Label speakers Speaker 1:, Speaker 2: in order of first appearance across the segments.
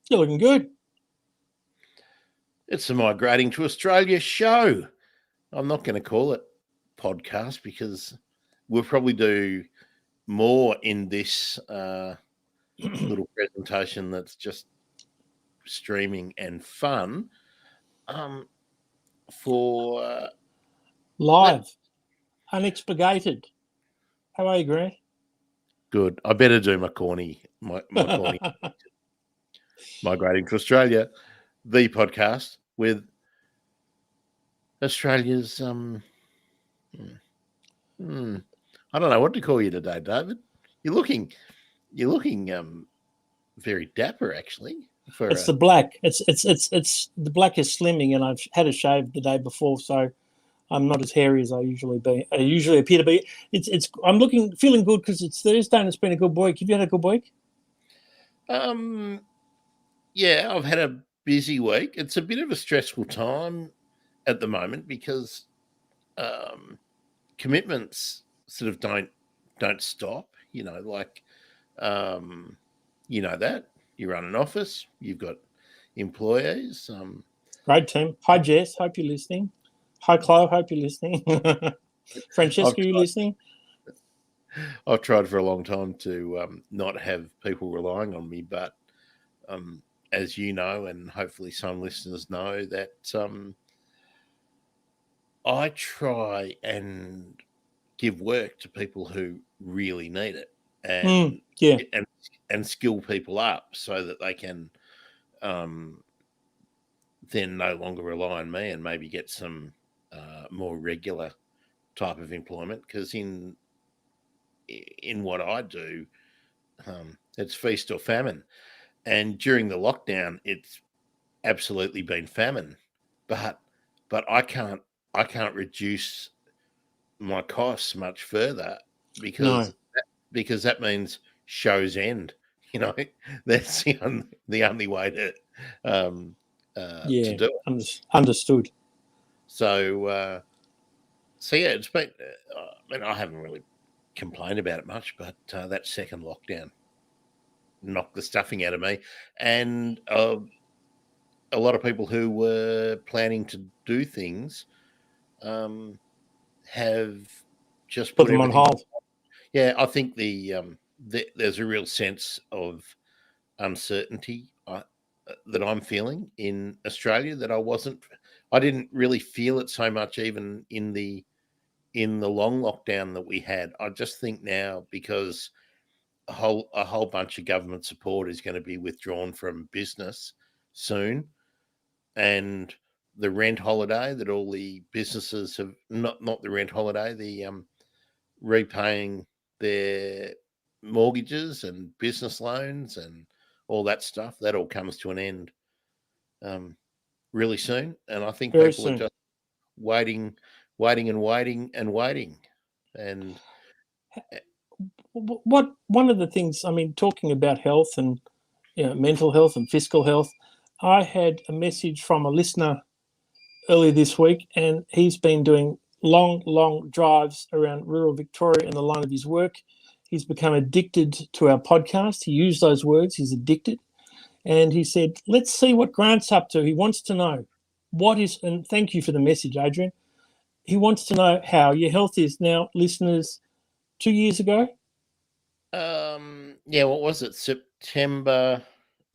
Speaker 1: You're looking good.
Speaker 2: It's the Migrating to Australia show. I'm not going to call it podcast because we'll probably do more in this little presentation that's just streaming and fun for
Speaker 1: Live, unexpurgated. How are you, Grant?
Speaker 2: Good. I better do my corny. Migrating to Australia, the podcast with Australia's I don't know what to call you today, David. You're looking very dapper, actually.
Speaker 1: It's the black. It's the black is slimming, and I've had a shave the day before, so I'm not as hairy as I usually appear to be. I'm feeling good because it's Thursday and it's been a good week. Have you had a good week?
Speaker 2: Yeah, I've had a busy week. It's a bit of a stressful time at the moment because commitments sort of don't stop. You know, like you know that you run an office, you've got employees.
Speaker 1: Great team. Hi Jess, hope you're listening. Hi Chloe, hope you're listening. Francesca, you listening?
Speaker 2: I've tried for a long time to not have people relying on me, but as you know, and hopefully some listeners know, that I try and give work to people who really need it, and and skill people up so that they can then no longer rely on me and maybe get some more regular type of employment. Because in what I do, it's feast or famine, and during the lockdown, it's absolutely been famine, but I can't reduce my costs much further because that means show's end. You know, that's the only way to do it.
Speaker 1: Understood.
Speaker 2: So yeah, it's been. I mean, I haven't really complained about it much, but that second lockdown knocked the stuffing out of me, and a lot of people who were planning to do things have just
Speaker 1: put them on hold.
Speaker 2: Yeah, I think there's a real sense of uncertainty that I'm feeling in Australia that I didn't really feel it so much even in the long lockdown that we had. I just think now, because a whole bunch of government support is going to be withdrawn from business soon, and the rent holiday that all the businesses have not the rent holiday, the repaying their mortgages and business loans and all that stuff, that all comes to an end really soon. And I think people are just waiting. And
Speaker 1: one of the things, I mean, talking about health and mental health and physical health, I had a message from a listener earlier this week, and he's been doing long drives around rural Victoria in the line of his work. He's become addicted to our podcast. He used those words, he's addicted. And he said, let's see what Grant's up to. He wants to know and thank you for the message, Adrian. He wants to know how your health is now, listeners. 2 years ago?
Speaker 2: Yeah, what was it? September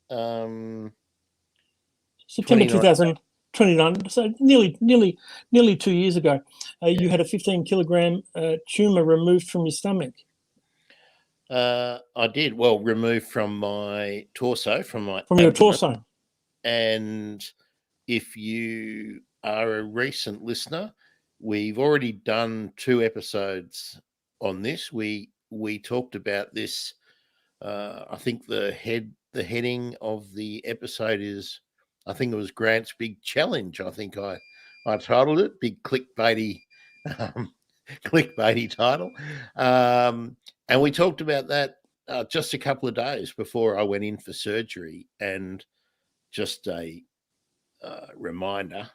Speaker 1: 2029, so nearly 2 years ago. You had a 15-kilogram tumour removed from your stomach.
Speaker 2: I did. Well, removed from my torso, from
Speaker 1: abdomen. Your torso.
Speaker 2: And if you are a recent listener, we've already done 2 episodes on this. We talked about this. I think the heading of the episode is, I think it was Grant's Big Challenge. I think I titled it, big clickbaity title. And we talked about that just a couple of days before I went in for surgery. And just a reminder,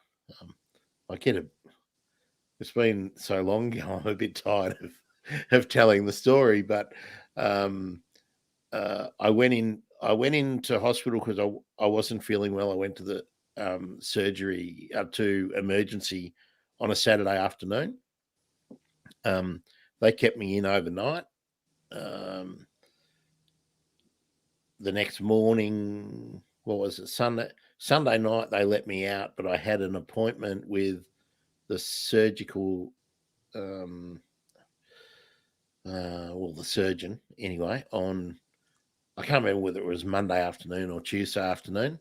Speaker 2: it's been so long, I'm a bit tired of telling the story, but I went in, I went into hospital because I wasn't feeling well. I went to the surgery to emergency on a Saturday afternoon. They kept me in overnight. The next morning, what was it? Sunday night, they let me out, but I had an appointment with the surgical, the surgeon anyway, on, I can't remember whether it was Monday afternoon or Tuesday afternoon.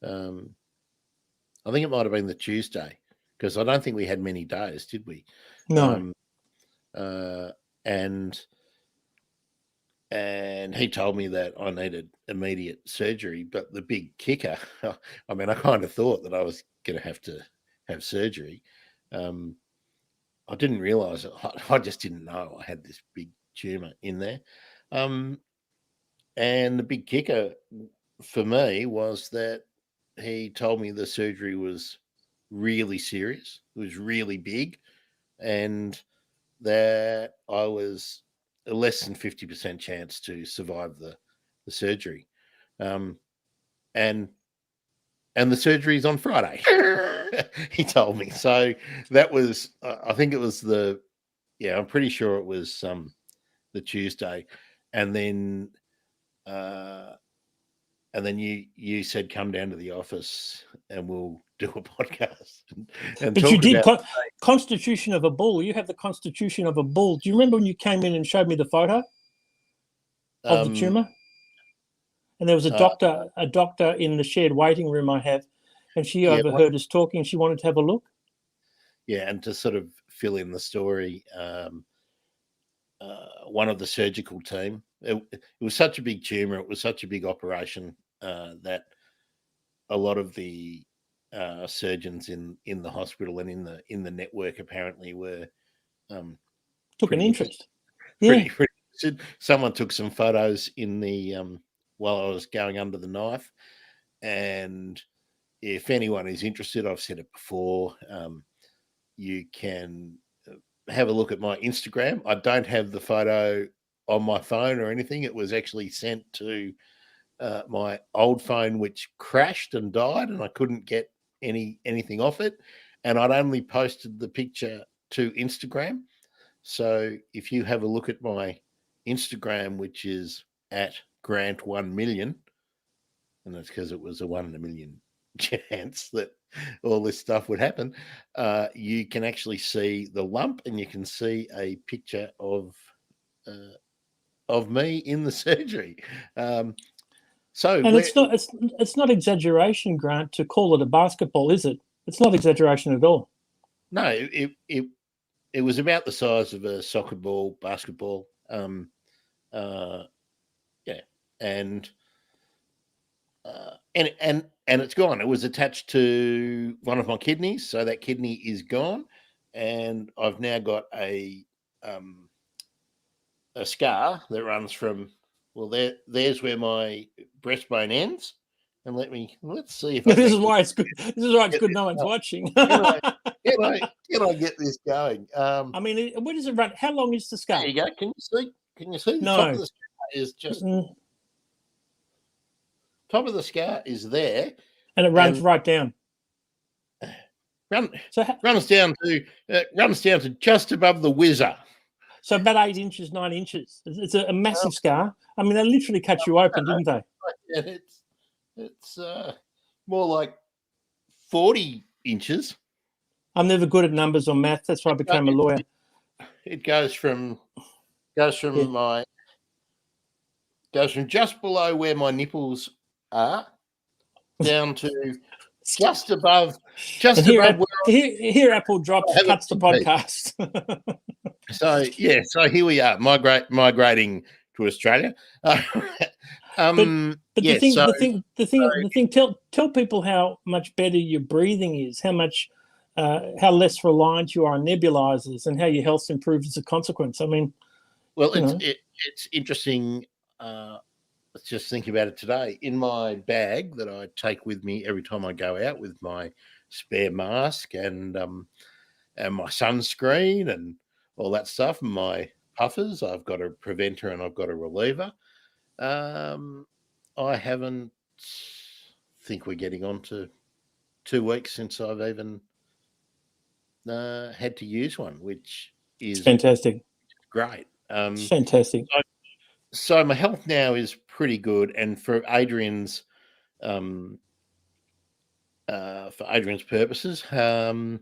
Speaker 2: I think it might have been the Tuesday, because I don't think we had many days, did we?
Speaker 1: No.
Speaker 2: And he told me that I needed immediate surgery. But the big kicker, I mean, I kind of thought that I was going to have surgery. I didn't realise it. I just didn't know I had this big tumour in there. And the big kicker for me was that he told me the surgery was really serious. It was really big, and that I was a less than 50% chance to survive the surgery. And the surgery is on Friday, he told me. So that was, I think it was I'm pretty sure it was the Tuesday. And then you said, come down to the office and we'll do a podcast. And
Speaker 1: but you did Constitution of a Bull. You have the Constitution of a Bull. Do you remember when you came in and showed me the photo of the tumour? And there was a doctor in the shared waiting room I have, and she overheard us talking. She wanted to have a look.
Speaker 2: Yeah, and to sort of fill in the story, one of the surgical team, it was such a big tumour, it was such a big operation that a lot of the surgeons in the hospital and in the network apparently were
Speaker 1: took an interest.
Speaker 2: Pretty interested. Someone took some photos in the while I was going under the knife, and if anyone is interested, I've said it before, you can have a look at my Instagram. I don't have the photo on my phone or anything. It was actually sent to my old phone, which crashed and died, and I couldn't get anything off it. And I'd only posted the picture to Instagram. So if you have a look at my Instagram, which is at Grant 1 million, and that's because it was a 1 in a million chance that all this stuff would happen, you can actually see the lump, and you can see a picture of me in the surgery. And
Speaker 1: it's not exaggeration, Grant, to call it a basketball, is it? It's not exaggeration at all.
Speaker 2: No, it was about the size of a soccer ball, basketball. And it's gone. It was attached to one of my kidneys, so that kidney is gone, and I've now got a scar that runs from, there's where my breastbone ends. And let's see if
Speaker 1: this is why it's good. This is why it's good no one's watching.
Speaker 2: Can I get this going?
Speaker 1: I mean, where does it run? How long is the scar?
Speaker 2: There you go. Can you see?
Speaker 1: No.
Speaker 2: The top of the scar is just top of the scar is there,
Speaker 1: and it runs right down.
Speaker 2: Runs down to just above the whizzer.
Speaker 1: So about 8 inches, 9 inches. It's a massive scar. I mean, they literally cut you open, didn't they?
Speaker 2: And it's more like 40 inches.
Speaker 1: I'm never good at numbers or math. That's why I became a lawyer.
Speaker 2: It goes from just below where my nipples are down to just above.
Speaker 1: Here Apple drops, cuts the podcast.
Speaker 2: So here we are, migrating to Australia.
Speaker 1: The thing. Tell people how much better your breathing is, how less reliant you are on nebulizers, and how your health improves as a consequence. I mean,
Speaker 2: it's interesting. Let's just think about it today. In my bag that I take with me every time I go out, with my spare mask and my sunscreen and all that stuff, and my puffers, I've got a preventer and I've got a reliever. I haven't. Think we're getting on to 2 weeks since I've even had to use one, which
Speaker 1: It's
Speaker 2: is
Speaker 1: fantastic.
Speaker 2: great.
Speaker 1: It's fantastic.
Speaker 2: So my health now is pretty good, and for Adrian's purposes, I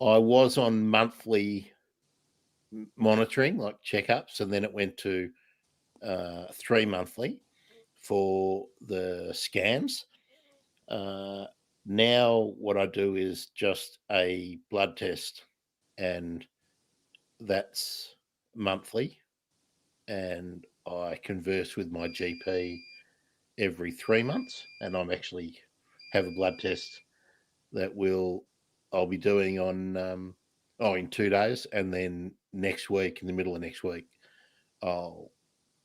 Speaker 2: was on monthly monitoring, like checkups, and then it went to 3 monthly for the scans. Now what I do is just a blood test, and that's monthly, and I converse with my GP every 3 months, and I'm actually have a blood test that I'll be doing on in 2 days, and then next week, in the middle of next week, I'll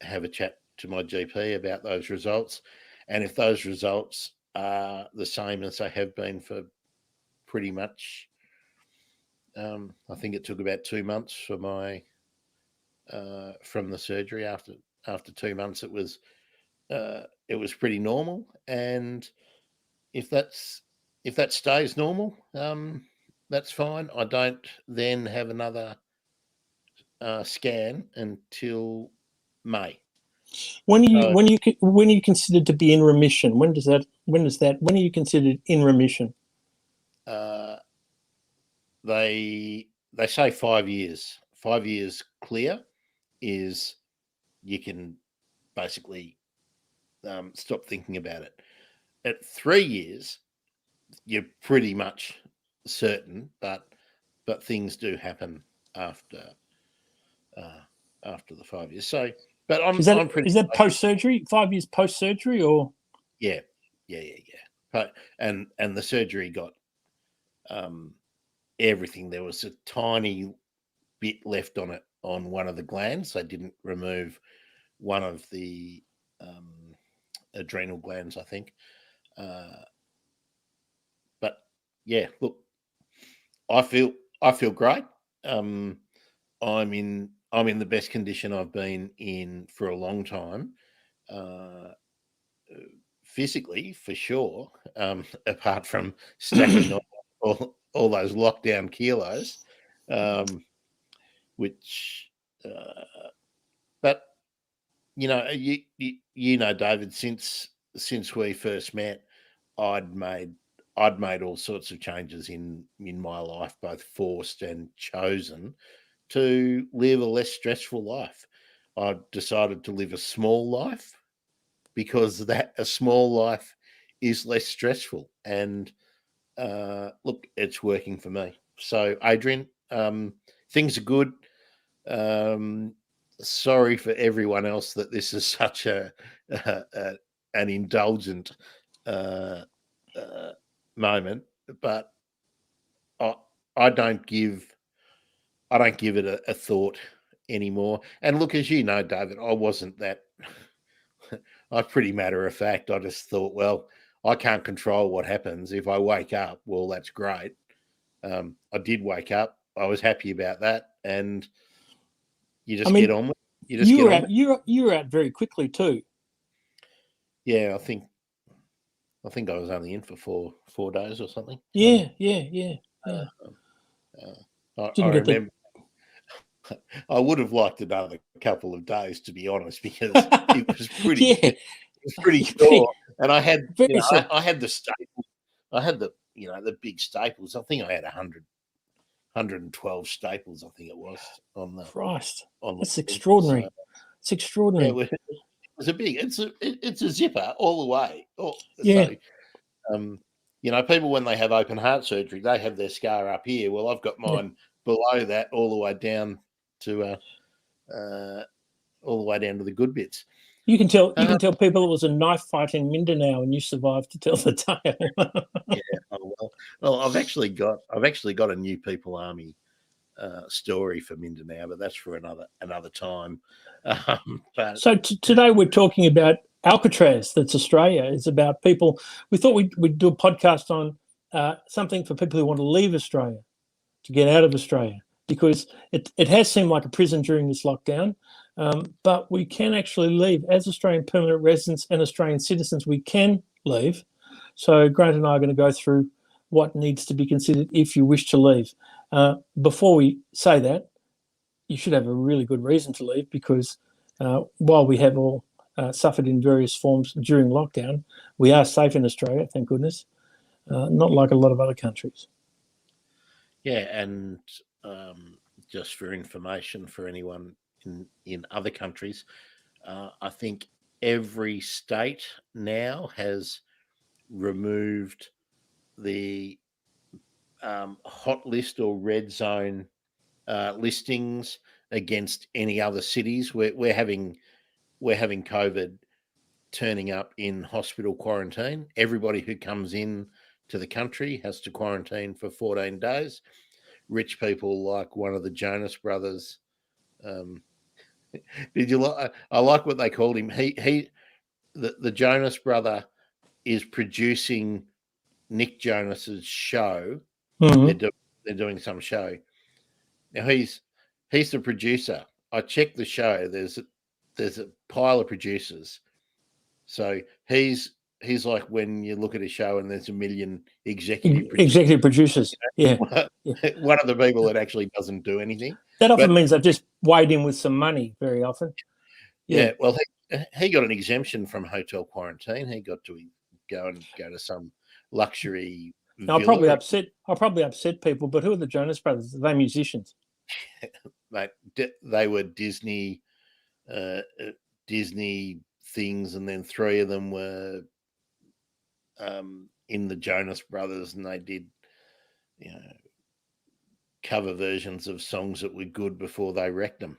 Speaker 2: have a chat to my GP about those results, and if those results are the same as they have been for pretty much, I think it took about 2 months for my from the surgery. After 2 months, it was pretty normal, and if that stays normal, that's fine. I don't then have another scan until May.
Speaker 1: When are you considered to be in remission? When are you considered in remission?
Speaker 2: They say 5 years. 5 years clear is you can basically stop thinking about it. At 3 years, you're pretty much certain, but things do happen after the 5 years. So, but I'm pretty.
Speaker 1: Is that post surgery? 5 years post surgery, or
Speaker 2: yeah. But and the surgery got everything. There was a tiny bit left on it on one of the glands. They didn't remove one of the adrenal glands, I think. But yeah, look, I feel great. I'm in the best condition I've been in for a long time. Physically, for sure, apart from stacking on all those lockdown kilos, which, but you know, David, since we first met, I'd made all sorts of changes in my life, both forced and chosen, to live a less stressful life. I decided to live a small life because a small life is less stressful. And look, it's working for me. So, Adrian, things are good. Sorry for everyone else that this is such an indulgent moment, but I don't give it a thought anymore. And look, as you know, David, I wasn't that. I'm pretty matter of fact. I just thought, well, I can't control what happens. If I wake up, well, that's great. I did wake up. I was happy about that, and you just get on with it.
Speaker 1: You were out very quickly too.
Speaker 2: Yeah, I think I was only in for 4 days or something.
Speaker 1: Yeah.
Speaker 2: I remember. I would have liked another couple of days, to be honest, because it was pretty.
Speaker 1: Yeah.
Speaker 2: It was pretty sore, and I had I had the staples. I had the big staples. I think I had 112 staples. I think it was on the.
Speaker 1: Christ, that's
Speaker 2: the
Speaker 1: extraordinary. It's extraordinary.
Speaker 2: Yeah, it was a big. It's a zipper all the way.
Speaker 1: Yeah.
Speaker 2: So, people when they have open heart surgery, they have their scar up here. Well, I've got mine below that, all the way down to the good bits.
Speaker 1: You can tell people it was a knife fight in Mindanao, and you survived to tell the tale.
Speaker 2: Yeah. Oh, well, I've actually got a new People Army story for Mindanao, but that's for another time.
Speaker 1: So today we're talking about Alcatraz. That's Australia. It's about people. We thought we'd do a podcast on something for people who want to leave Australia, to get out of Australia, because it has seemed like a prison during this lockdown. But we can actually leave. As Australian permanent residents and Australian citizens, we can leave. So Grant and I are going to go through what needs to be considered if you wish to leave. Before we say that, you should have a really good reason to leave, because while we have all suffered in various forms during lockdown, we are safe in Australia, thank goodness, not like a lot of other countries.
Speaker 2: Yeah, and just for information for anyone in other countries, I think every state now has removed the hot list or red zone listings against any other cities. We're having COVID turning up in hospital quarantine. Everybody who comes in to the country has to quarantine for 14 days. Rich people like one of the Jonas Brothers. Did you like? I like what they called him. The Jonas brother is producing Nick Jonas's show.
Speaker 1: Mm-hmm.
Speaker 2: They're doing some show. Now he's the producer. I checked the show. There's a pile of producers. So he's like when you look at a show and there's a million executive
Speaker 1: producers. Yeah.
Speaker 2: One of the people that actually doesn't do anything.
Speaker 1: That often means they've just weighed in with some money very often.
Speaker 2: Yeah. Well, he got an exemption from hotel quarantine. He got to go to some luxury.
Speaker 1: Now, I'll probably upset people, but who are the Jonas Brothers? Are they musicians?
Speaker 2: Mate, they were Disney things, and then three of them were in the Jonas Brothers, and they did, cover versions of songs that were good before they wrecked them.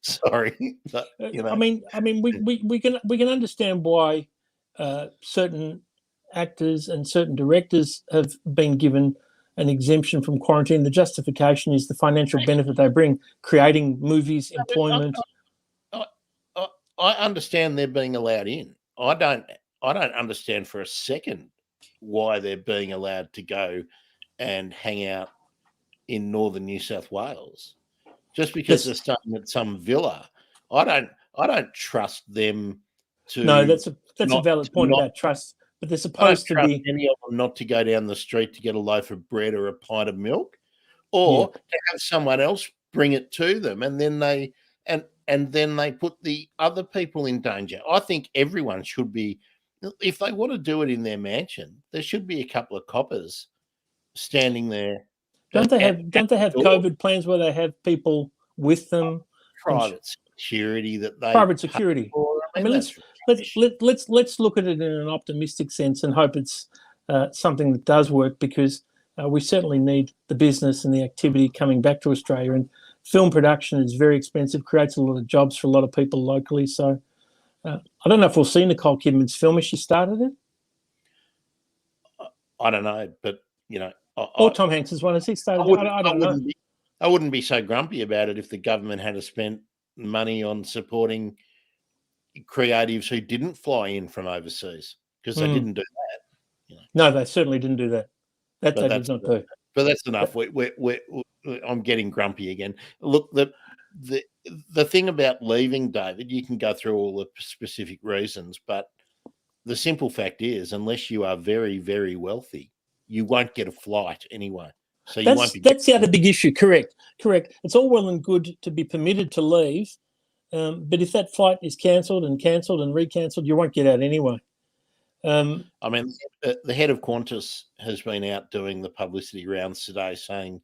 Speaker 2: Sorry, but,
Speaker 1: I mean, we can understand why certain actors and certain directors have been given an exemption from quarantine. The justification is the financial benefit they bring, creating movies, employment.
Speaker 2: I understand they're being allowed in. I don't understand for a second why they're being allowed to go and hang out in northern New South Wales. Just because they're staying at some villa, I don't trust them to.
Speaker 1: No, that's a valid point about trust. But they're supposed to be.
Speaker 2: Any of them not to go down the street to get a loaf of bread or a pint of milk, or to have someone else bring it to them, and then they put the other people in danger. I think everyone should be, if they want to do it in their mansion, there should be a couple of coppers standing there.
Speaker 1: Don't they have COVID plans where they have people with them?
Speaker 2: Private security that they
Speaker 1: private security. I mean, let's look at it in an optimistic sense and hope it's something that does work, because we certainly need the business and the activity coming back to Australia. And film production is very expensive, creates a lot of jobs for a lot of people locally. So I don't know if we'll see Nicole Kidman's film as she started it.
Speaker 2: I don't know, but
Speaker 1: or Tom Hanks is one as he started. I don't know.
Speaker 2: I wouldn't be so grumpy about it if the government had spent money on supporting creatives who didn't fly in from overseas, because they didn't do that.
Speaker 1: No, they certainly didn't do that. That they did not do.
Speaker 2: But that's enough. I'm getting grumpy again. Look, the thing about leaving, David, you can go through all the specific reasons, but the simple fact is, unless you are very, very wealthy, you won't get a flight anyway. So that's
Speaker 1: the other big issue. Correct. It's all well and good to be permitted to leave, but if that flight is cancelled and recancelled, you won't get out anyway.
Speaker 2: I mean, the head of Qantas has been out doing the publicity rounds today, saying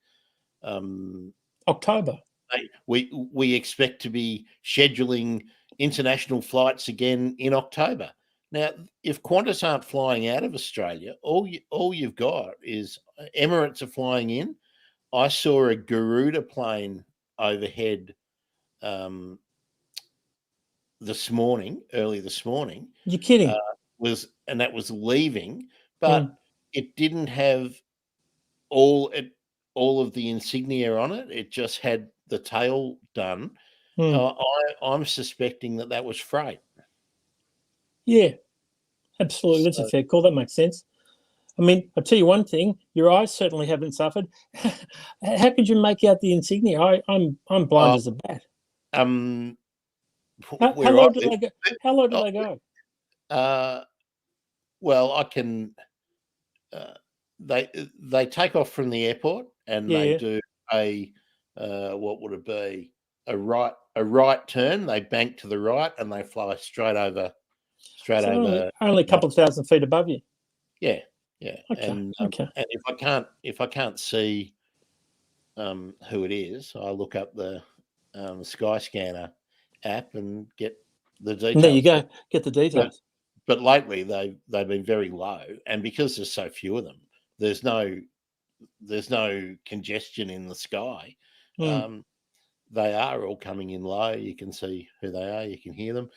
Speaker 1: October.
Speaker 2: We expect to be scheduling international flights again in October. Now, if Qantas aren't flying out of Australia, all you've got is Emirates are flying in. I saw a Garuda plane overhead early this morning.
Speaker 1: You're kidding?
Speaker 2: That was leaving, but it didn't have all of the insignia on it. It just had the tail done. I'm suspecting that was freight.
Speaker 1: Yeah, absolutely. That's a fair call. That makes sense. I mean, I'll tell you one thing, your eyes certainly haven't suffered. How could you make out the insignia? I'm blind
Speaker 2: Oh,
Speaker 1: as a bat.
Speaker 2: um,
Speaker 1: How
Speaker 2: where I
Speaker 1: low do
Speaker 2: live,
Speaker 1: they go? How low do
Speaker 2: oh,
Speaker 1: they go?
Speaker 2: uh, well, I can. Uh, they take off from the airport and they
Speaker 1: Yeah.
Speaker 2: do a what would it be, a right turn. They bank to the right and they fly straight
Speaker 1: So
Speaker 2: over.
Speaker 1: only a couple of thousand feet above you.
Speaker 2: Yeah, yeah.
Speaker 1: Okay. Okay.
Speaker 2: And if I can't see who it is, I look up the Sky Scanner app and get the
Speaker 1: And there you
Speaker 2: details.
Speaker 1: go. Get the
Speaker 2: But
Speaker 1: details.
Speaker 2: but lately they've been very low, and because there's so few of them, there's no congestion in the sky.
Speaker 1: Mm.
Speaker 2: They are all coming in low. You can see who they are. You can hear them.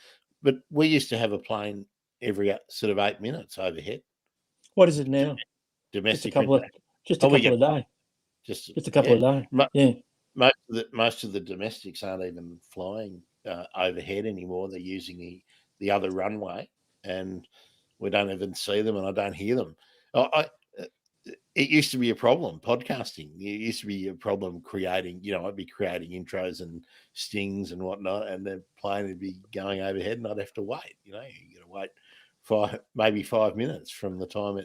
Speaker 2: But we used to have a plane every sort of 8 minutes overhead.
Speaker 1: What is it now? Just a
Speaker 2: Domestic
Speaker 1: couple of
Speaker 2: aircraft.
Speaker 1: just a
Speaker 2: Oh, we
Speaker 1: couple
Speaker 2: get
Speaker 1: of days.
Speaker 2: just
Speaker 1: Just a couple
Speaker 2: yeah.
Speaker 1: of days. Yeah.
Speaker 2: Most of the domestics aren't even flying overhead anymore. They're using the other runway, and we don't even see them, and I don't hear them. It used to be a problem podcasting. It used to be a problem creating. I'd be creating intros and stings and whatnot, and the plane would be going overhead, and I'd have to wait. You got to wait maybe 5 minutes from the time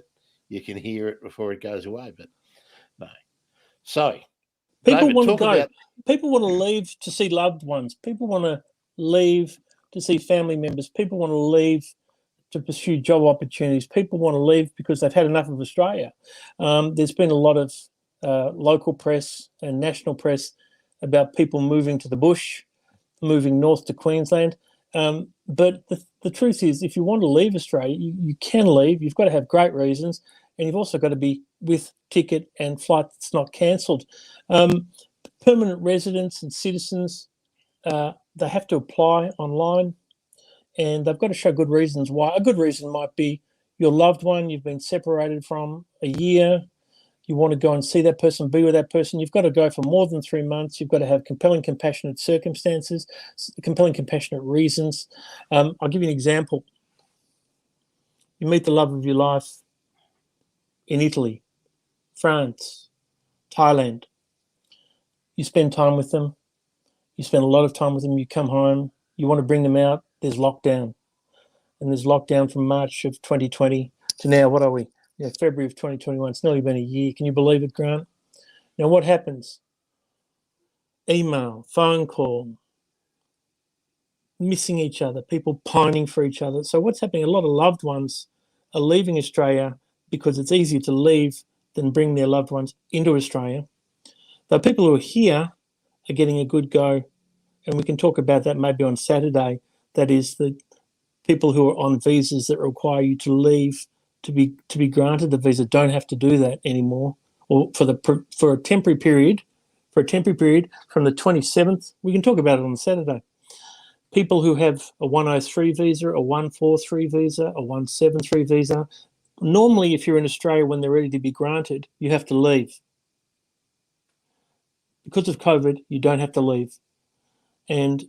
Speaker 2: you can hear it before it goes away. But no. So,
Speaker 1: People
Speaker 2: David,
Speaker 1: want to
Speaker 2: talk
Speaker 1: go.
Speaker 2: about.
Speaker 1: People want to leave to see loved ones. People want to leave to see family members. People want to leave to pursue job opportunities. People want to leave because they've had enough of Australia. There's been a lot of local press and national press about people moving to the bush, moving north to Queensland. But the truth is, if you want to leave Australia, you can leave. You've got to have great reasons, and you've also got to be with ticket and flight that's not cancelled. Permanent residents and citizens, they have to apply online, and they've got to show good reasons why. A good reason might be your loved one you've been separated from a year. You want to go and see that person, be with that person. You've got to go for more than 3 months. You've got to have compelling, compassionate circumstances, compelling, compassionate reasons. I'll give you an example. You meet the love of your life in Italy, France, Thailand. You spend time with them. You spend a lot of time with them. You come home. You want to bring them out. There's lockdown. And there's lockdown from March of 2020 to now. What are we? February of 2021. It's nearly been a year. Can you believe it, Grant? Now, what happens? Email, phone call, missing each other, people pining for each other. So what's happening? A lot of loved ones are leaving Australia because it's easier to leave than bring their loved ones into Australia. The people who are here are getting a good go, and we can talk about that maybe on Saturday. That is the people who are on visas that require you to leave to be granted the visa don't have to do that anymore, or for a temporary period. For a temporary period from the 27th, we can talk about it on Saturday. People who have a 103 visa, a 143 visa, a 173 visa, normally if you're in Australia when they're ready to be granted, you have to leave. Because of COVID, you don't have to leave. And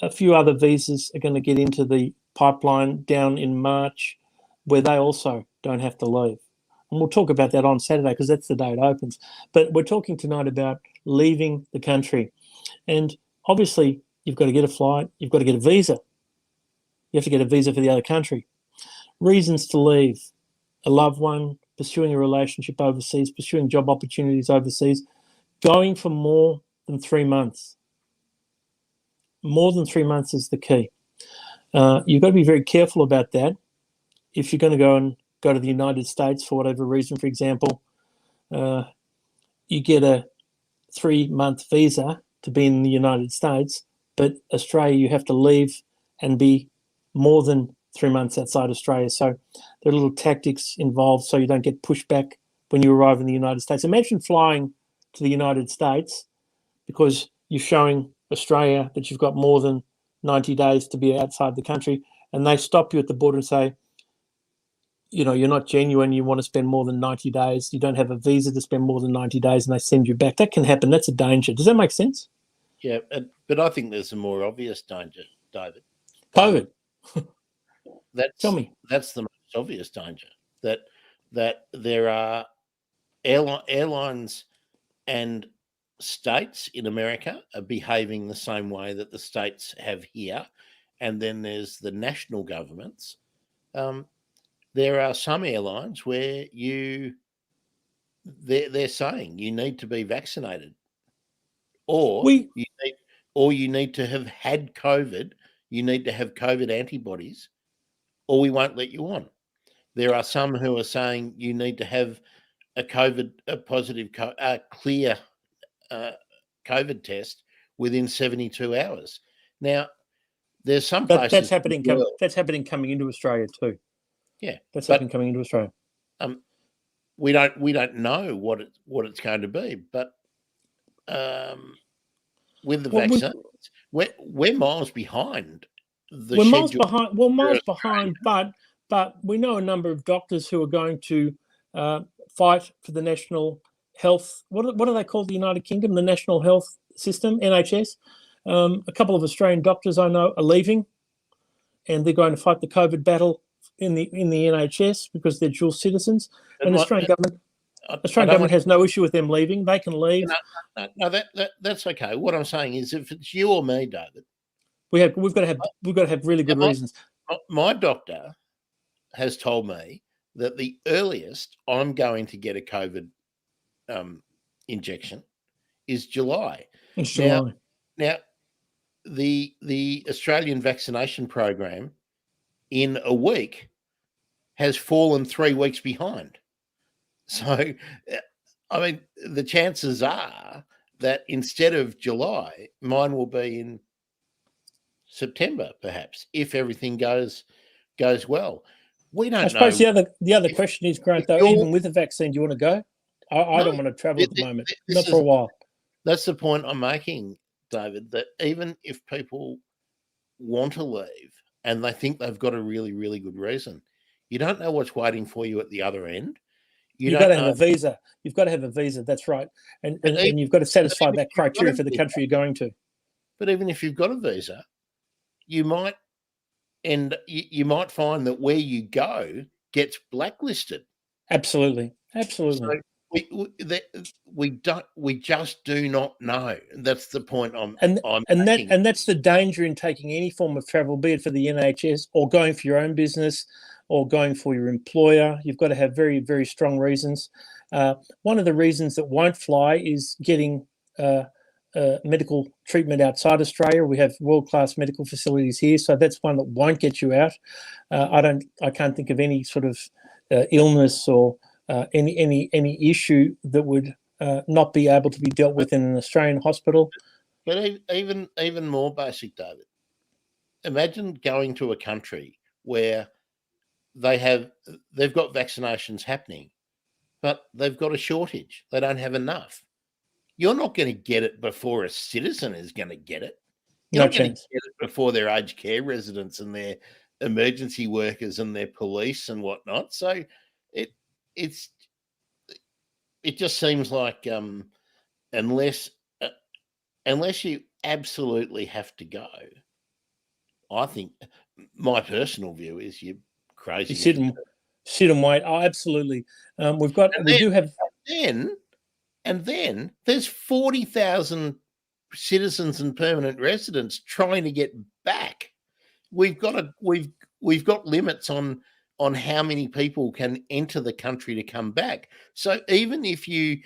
Speaker 1: a few other visas are going to get into the pipeline down in March where they also don't have to leave. And we'll talk about that on Saturday because that's the day it opens. But we're talking tonight about leaving the country. And obviously, you've got to get a flight. You've got to get a visa. You have to get a visa for the other country. Reasons to leave: a loved one, pursuing a relationship overseas, pursuing job opportunities overseas, going for more than 3 months. More than 3 months is the key. You've got to be very careful about that. If you're going to go to the United States for whatever reason, for example, you get a 3-month visa to be in the United States, but Australia, you have to leave and be more than 3 months outside Australia. So there are little tactics involved so you don't get pushed back when you arrive in the United States. Imagine flying to the United States because you're showing Australia that you've got more than 90 days to be outside the country, and they stop you at the border and say, you're not genuine, you want to spend more than 90 days, you don't have a visa to spend more than 90 days, and they send you back. That can happen. That's a danger. Does that make sense?
Speaker 2: Yeah, but I think there's a more obvious danger, David.
Speaker 1: COVID. Tell me.
Speaker 2: That's the most obvious danger, that that there are airlines and states in America are behaving the same way that the states have here, and then there's the national governments. There are some airlines where they're saying you need to be vaccinated, or
Speaker 1: We
Speaker 2: you need to have had COVID. You need to have COVID antibodies, or we won't let you on. There are some who are saying you need to have a positive, clear COVID test within 72 hours. Now, there's some places
Speaker 1: that's happening. That's happening coming into Australia too.
Speaker 2: Yeah,
Speaker 1: that's happening coming into Australia.
Speaker 2: We don't know what it's going to be, but with the vaccines, we're miles behind.
Speaker 1: We're miles behind. Well, miles behind, but we know a number of doctors who are going to fight for the national health. What do they call the United Kingdom? The National Health System, NHS. A couple of Australian doctors I know are leaving, and they're going to fight the COVID battle in the NHS because they're dual citizens. And the Australian government has no issue with them leaving. They can leave.
Speaker 2: No, that's okay. What I'm saying is, if it's you or me, David,
Speaker 1: we've got to have really good reasons.
Speaker 2: My doctor has told me that the earliest I'm going to get a COVID injection is July.
Speaker 1: It's July.
Speaker 2: Now, the Australian vaccination program in a week has fallen 3 weeks behind. So, I mean, the chances are that instead of July, mine will be in September, perhaps, if everything goes well. We don't know.
Speaker 1: I suppose the other question is, Grant, though, even with the vaccine, do you want to go? I don't want to travel at the moment, not for a while.
Speaker 2: That's the point I'm making, David, that even if people want to leave and they think they've got a really, really good reason, you don't know what's waiting for you at the other end.
Speaker 1: You've got to have a visa. You've got to have a visa. That's right. And you've got to satisfy that criteria for the country you're going to.
Speaker 2: But even if you've got a visa, you might find that where you go gets blacklisted.
Speaker 1: Absolutely.
Speaker 2: So we just do not know. That's the point I'm making.
Speaker 1: And that's the danger in taking any form of travel, be it for the NHS or going for your own business or going for your employer. You've got to have very, very strong reasons. One of the reasons that won't fly is getting medical treatment outside Australia. We have world-class medical facilities here, so that's one that won't get you out. I can't think of any sort of illness or any issue that would not be able to be dealt with in an Australian hospital.
Speaker 2: But even more basic, David. Imagine going to a country where they've got vaccinations happening, but they've got a shortage. They don't have enough. You're not going to get it before a citizen is going to get it. You're not going to get it before their aged care residents and their emergency workers and their police and whatnot. So it just seems like unless you absolutely have to go, I think my personal view is you're crazy.
Speaker 1: You sit and wait. Oh, absolutely.
Speaker 2: And then there's 40,000 citizens and permanent residents trying to get back. We've got limits on how many people can enter the country to come back. So even if you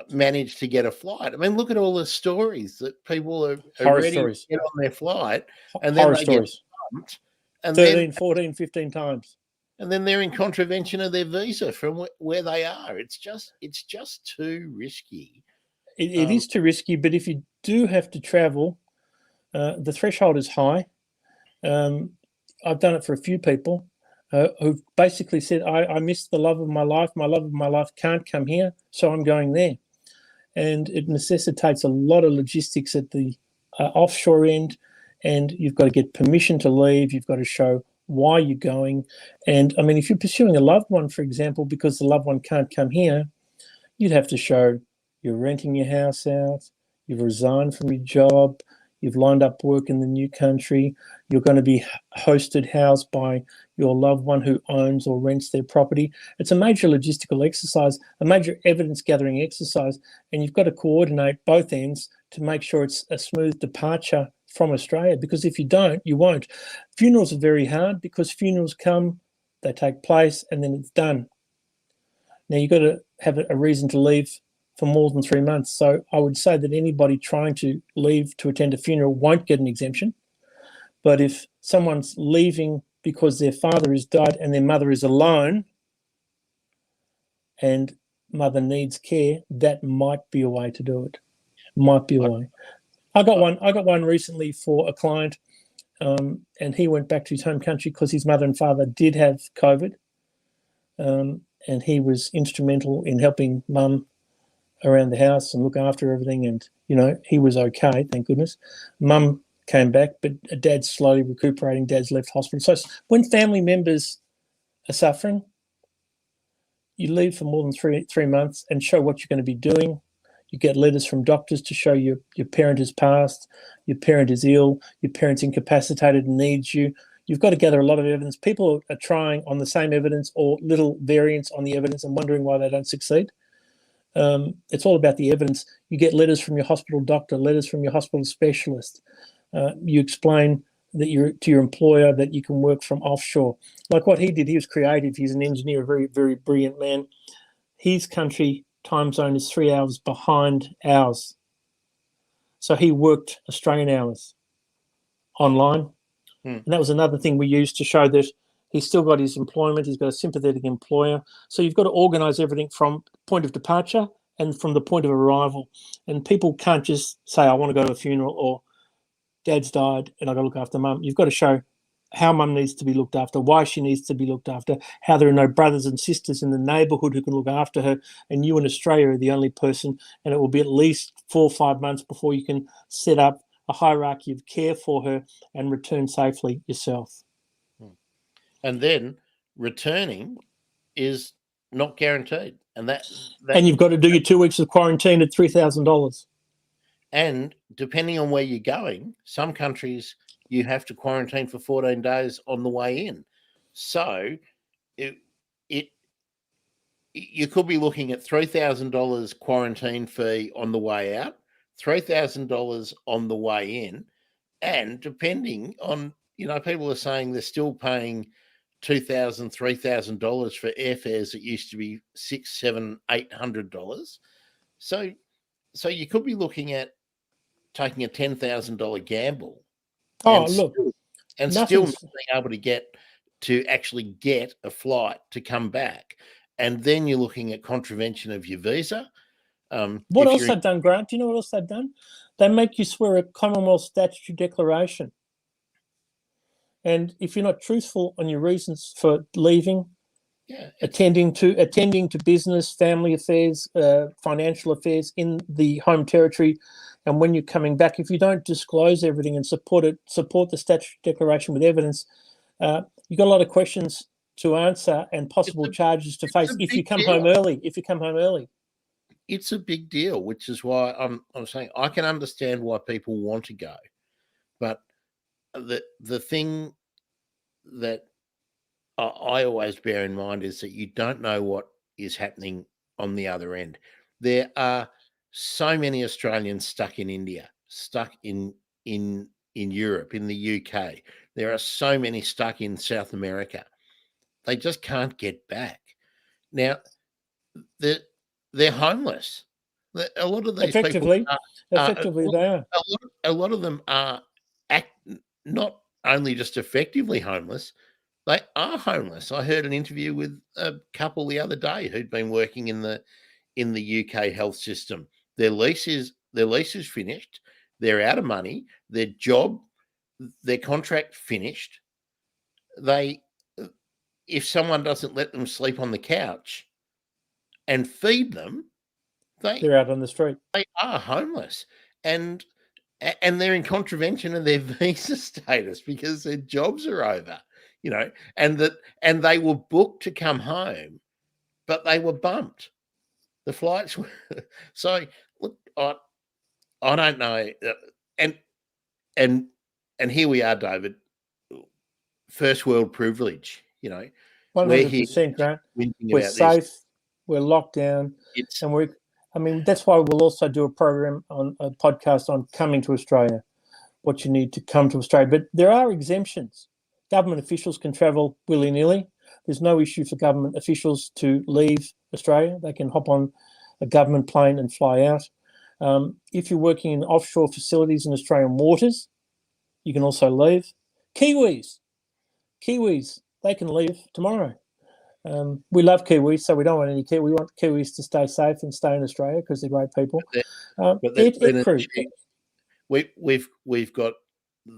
Speaker 2: manage to get a flight, I mean, look at all the stories that people are ready to get on their flight, and then they get bumped, and
Speaker 1: 13, 14, 15 times.
Speaker 2: And then they're in contravention of their visa from where they are. It's just too risky.
Speaker 1: It is too risky, but if you do have to travel, the threshold is high. I've done it for a few people who've basically said, I miss the love of my life. My love of my life can't come here, so I'm going there. And it necessitates a lot of logistics at the offshore end, and you've got to get permission to leave. You've got to show why you're going. And I mean, if you're pursuing a loved one, for example, because the loved one can't come here, you'd have to show you're renting your house out, you've resigned from your job, you've lined up work in the new country, you're going to be hosted, housed by your loved one who owns or rents their property. It's a major logistical exercise, a major evidence gathering exercise, and you've got to coordinate both ends to make sure it's a smooth departure from Australia, because if you don't, you won't. Funerals are very hard because funerals come, they take place, and then it's done. Now, you've got to have a reason to leave for more than 3 months. So I would say that anybody trying to leave to attend a funeral won't get an exemption. But if someone's leaving because their father has died and their mother is alone and mother needs care, that might be a way to do it. Might be a way. I got one recently for a client, and he went back to his home country because his mother and father did have COVID, and he was instrumental in helping mum around the house and look after everything, and he was okay, thank goodness. Mum came back, but dad's slowly recuperating. Dad's left hospital. So when family members are suffering, you leave for more than three months and show what you're going to be doing. You get letters from doctors to show your parent has passed, your parent is ill, your parent's incapacitated and needs you. You've got to gather a lot of evidence. People are trying on the same evidence or little variants on the evidence and wondering why they don't succeed. It's all about the evidence. You get letters from your hospital doctor, letters from your hospital specialist. You explain that to your employer that you can work from offshore. Like what he did, he was creative. He's an engineer, a very, very brilliant man. His country time zone is 3 hours behind ours. So he worked Australian hours online. And that was another thing we used to show that he's still got his employment. He's got a sympathetic employer. So you've got to organise everything from point of departure and from the point of arrival. And people can't just say, I want to go to a funeral, or dad's died and I've got to look after mum. You've got to show how mum needs to be looked after, why she needs to be looked after, how there are no brothers and sisters in the neighbourhood who can look after her, and you in Australia are the only person, and it will be at least 4 or 5 months before you can set up a hierarchy of care for her and return safely yourself.
Speaker 2: And then returning is not guaranteed. And
Speaker 1: you've got to do your 2 weeks of quarantine at $3,000.
Speaker 2: And depending on where you're going, some countries you have to quarantine for 14 days on the way in. So you could be looking at $3,000 quarantine fee on the way out, $3,000 on the way in, and depending on, people are saying they're still paying $2,000, $3,000 for airfares that used to be $600, $700, $800. So you could be looking at taking a $10,000 gamble. Still not being able to actually get a flight to come back. And then you're looking at contravention of your visa.
Speaker 1: What else they've done, Grant? Do you know what else they've done? They make you swear a Commonwealth statutory declaration. And if you're not truthful on your reasons for leaving, attending to business, family affairs, financial affairs in the home territory, and when you're coming back, if you don't disclose everything and support the statutory declaration with evidence, you've got a lot of questions to answer and possible charges to face if you come home early.
Speaker 2: It's a big deal, which is why I'm saying I can understand why people want to go, but the thing that I always bear in mind is that you don't know what is happening on the other end. There are so many Australians stuck in India, stuck in Europe, in the UK. There are so many stuck in South America. They just can't get back. Now, they're homeless. A lot of these
Speaker 1: effectively,
Speaker 2: people
Speaker 1: they are.
Speaker 2: A lot of them are not only just effectively homeless, they are homeless. I heard an interview with a couple the other day who'd been working in the UK health system. Their lease is finished. They're out of money. Their contract finished. If someone doesn't let them sleep on the couch and feed them,
Speaker 1: they're out on the street.
Speaker 2: They are homeless, and they're in contravention of their visa status because their jobs are over, and they were booked to come home, but they were bumped. The flights were so. Look, I don't know, and and here we are, David. First world privilege, We're here
Speaker 1: 100%, Grant.
Speaker 2: whinging
Speaker 1: We're
Speaker 2: about
Speaker 1: safe.
Speaker 2: this.
Speaker 1: We're locked down,
Speaker 2: It's
Speaker 1: and that's why we'll also do a podcast on coming to Australia, what you need to come to Australia. But there are exemptions. Government officials can travel willy-nilly. There's no issue for government officials to leave Australia. They can hop on a government plane and fly out. If you're working in offshore facilities in Australian waters, you can also leave. Kiwis, they can leave tomorrow. We love Kiwis, so we don't want any Kiwis. We want Kiwis to stay safe and stay in Australia because they're great people.
Speaker 2: We've got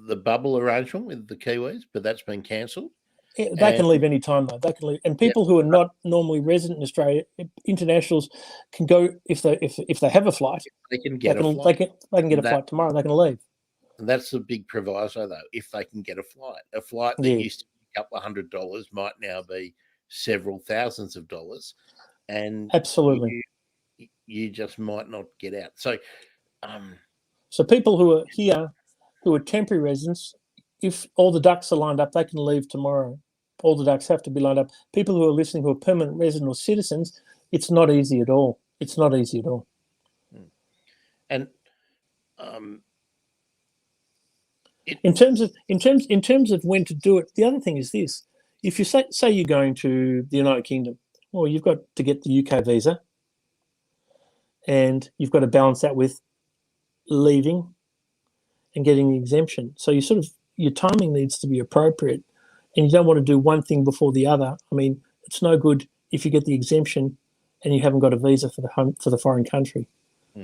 Speaker 2: the bubble arrangement with the Kiwis, but that's been cancelled.
Speaker 1: They can leave any time, though. They can leave, and people who are not normally resident in Australia, internationals, can go if they have a flight.
Speaker 2: They can get a flight.
Speaker 1: They can get a flight tomorrow. They can leave.
Speaker 2: And that's the big proviso, though. If they can get a flight that used to be a couple of $100 might now be several thousands of dollars, and
Speaker 1: absolutely,
Speaker 2: you just might not get out. So,
Speaker 1: so people who are here, who are temporary residents, if all the ducks are lined up, they can leave tomorrow. All the ducks have to be lined up. People who are listening who are permanent resident or citizens, it's not easy at all. It's not easy at all.
Speaker 2: And
Speaker 1: in terms of when to do it, the other thing is this: if you say you're going to the United Kingdom, well, you've got to get the UK visa, and you've got to balance that with leaving and getting the exemption. So your timing needs to be appropriate, and you don't want to do one thing before the other. I mean, it's no good if you get the exemption and you haven't got a visa for the foreign country.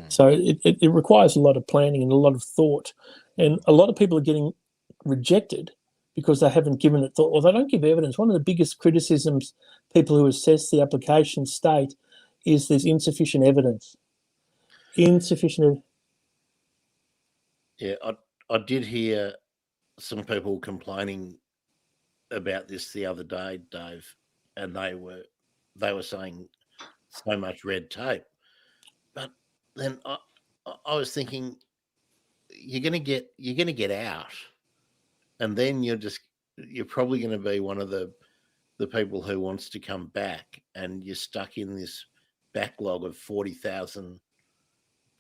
Speaker 1: So it requires a lot of planning and a lot of thought, and a lot of people are getting rejected because they haven't given it thought, or they don't give evidence. One of the biggest criticisms people who assess the application state is there's insufficient evidence.
Speaker 2: Yeah, I did hear some people complaining about this the other day, Dave, and they were saying so much red tape. But then I was thinking, you're gonna get out, and then you're probably going to be one of the people who wants to come back, and you're stuck in this backlog of 40,000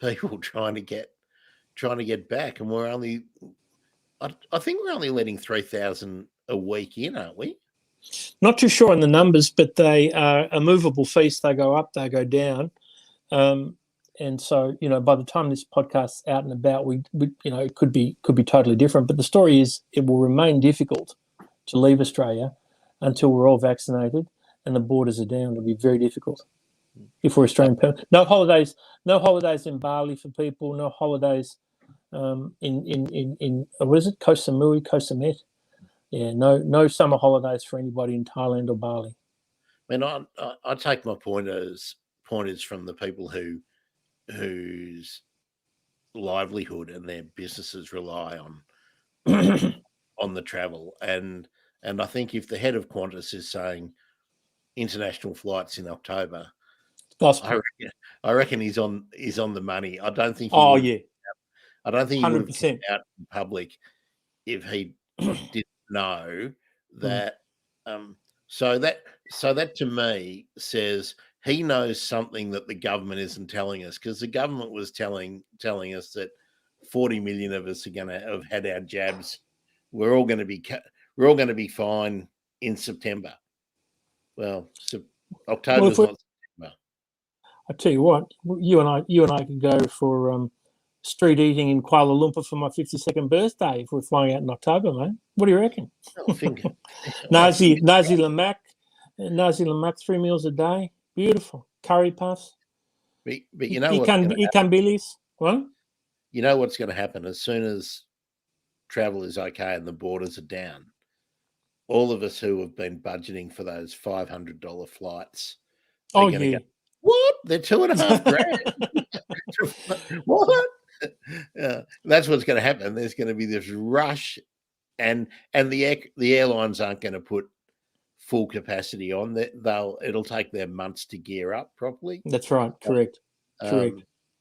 Speaker 2: people trying to get back, and I think we're only letting 3,000 a week in, aren't we?
Speaker 1: Not too sure on the numbers, but they are a movable feast. They go up, they go down, and so by the time this podcast's out and about, we it could be totally different. But the story is, it will remain difficult to leave Australia until we're all vaccinated and the borders are down. It'll be very difficult if we're Australian. No holidays in Bali for people. No holidays in what is it? Koh Samui, Koh Samet. Yeah, no summer holidays for anybody in Thailand or Bali.
Speaker 2: I mean, I take my pointers from the people whose livelihood and their businesses rely on the travel, and I think if the head of Qantas is saying international flights in October, I reckon he's on the money. I don't think. I don't think he would have come out in public if he didn't know that. So that to me says he knows something that the government isn't telling us, because the government was telling us that 40 million of us are going to have had our jabs. We're all going to be fine in September. Well, October's not September.
Speaker 1: I tell you what, you and I could go for street eating in Kuala Lumpur for my 52nd birthday if we're flying out in October, mate. What do you reckon? Nasi lemak, 3 meals a day, beautiful. Curry puffs.
Speaker 2: But you know
Speaker 1: ikan bilis. What?
Speaker 2: You know what's going to happen as soon as travel is okay and the borders are down? All of us who have been budgeting for those $500 flights are going to go, what? They're $2,500. What? That's what's going to happen. There's going to be this rush, and the airlines aren't going to put full capacity on. It'll take them months to gear up properly.
Speaker 1: That's right. Correct.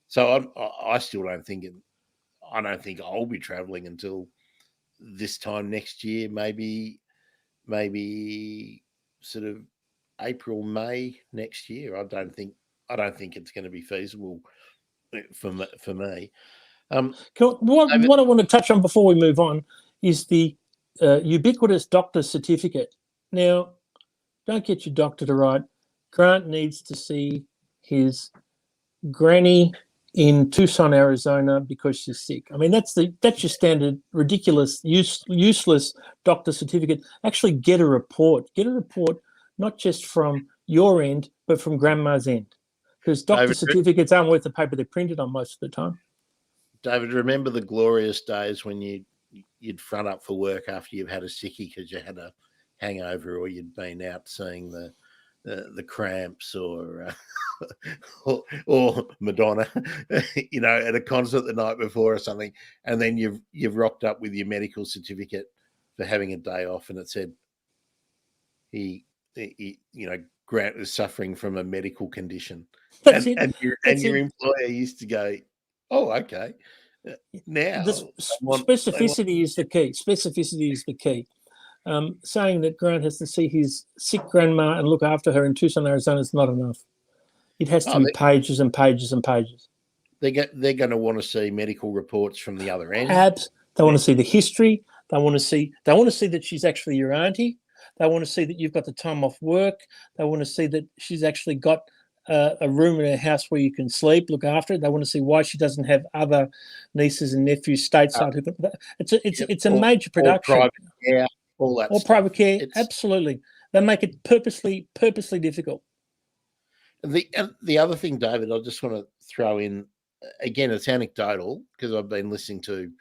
Speaker 2: So I still don't think I don't think I'll be travelling until this time next year, maybe sort of April, May next year. I don't think it's going to be feasible for me.
Speaker 1: What I want to touch on before we move on is the ubiquitous doctor certificate. Now, don't get your doctor to write, Grant needs to see his granny in Tucson, Arizona, because she's sick. I mean, that's your standard, ridiculous, useless doctor certificate. Actually, get a report. Get a report not just from your end, but from grandma's end, because doctor certificates aren't worth the paper they're printed on most of the time.
Speaker 2: David, remember the glorious days when you'd front up for work after you've had a sickie because you had a hangover, or you'd been out seeing the Cramps or Madonna, at a concert the night before or something, and then you've rocked up with your medical certificate for having a day off, and it said Grant is suffering from a medical condition, and your employer used to go, "Oh, okay." Now,
Speaker 1: specificity is the key. Specificity is the key. Saying that Grant has to see his sick grandma and look after her in Tucson, Arizona is not enough. It has to be pages and pages and pages.
Speaker 2: They're going to want to see medical reports from the other end.
Speaker 1: They want to see the history. They want to see that she's actually your auntie. They want to see that you've got the time off work. They want to see that she's actually got a room in her house where you can sleep, look after it. They want to see why she doesn't have other nieces and nephews stateside. It's a major production.
Speaker 2: Private care, all that.
Speaker 1: Or private care, absolutely. They make it purposely difficult.
Speaker 2: The other thing, David, I just want to throw in, again, it's anecdotal because I've been listening to,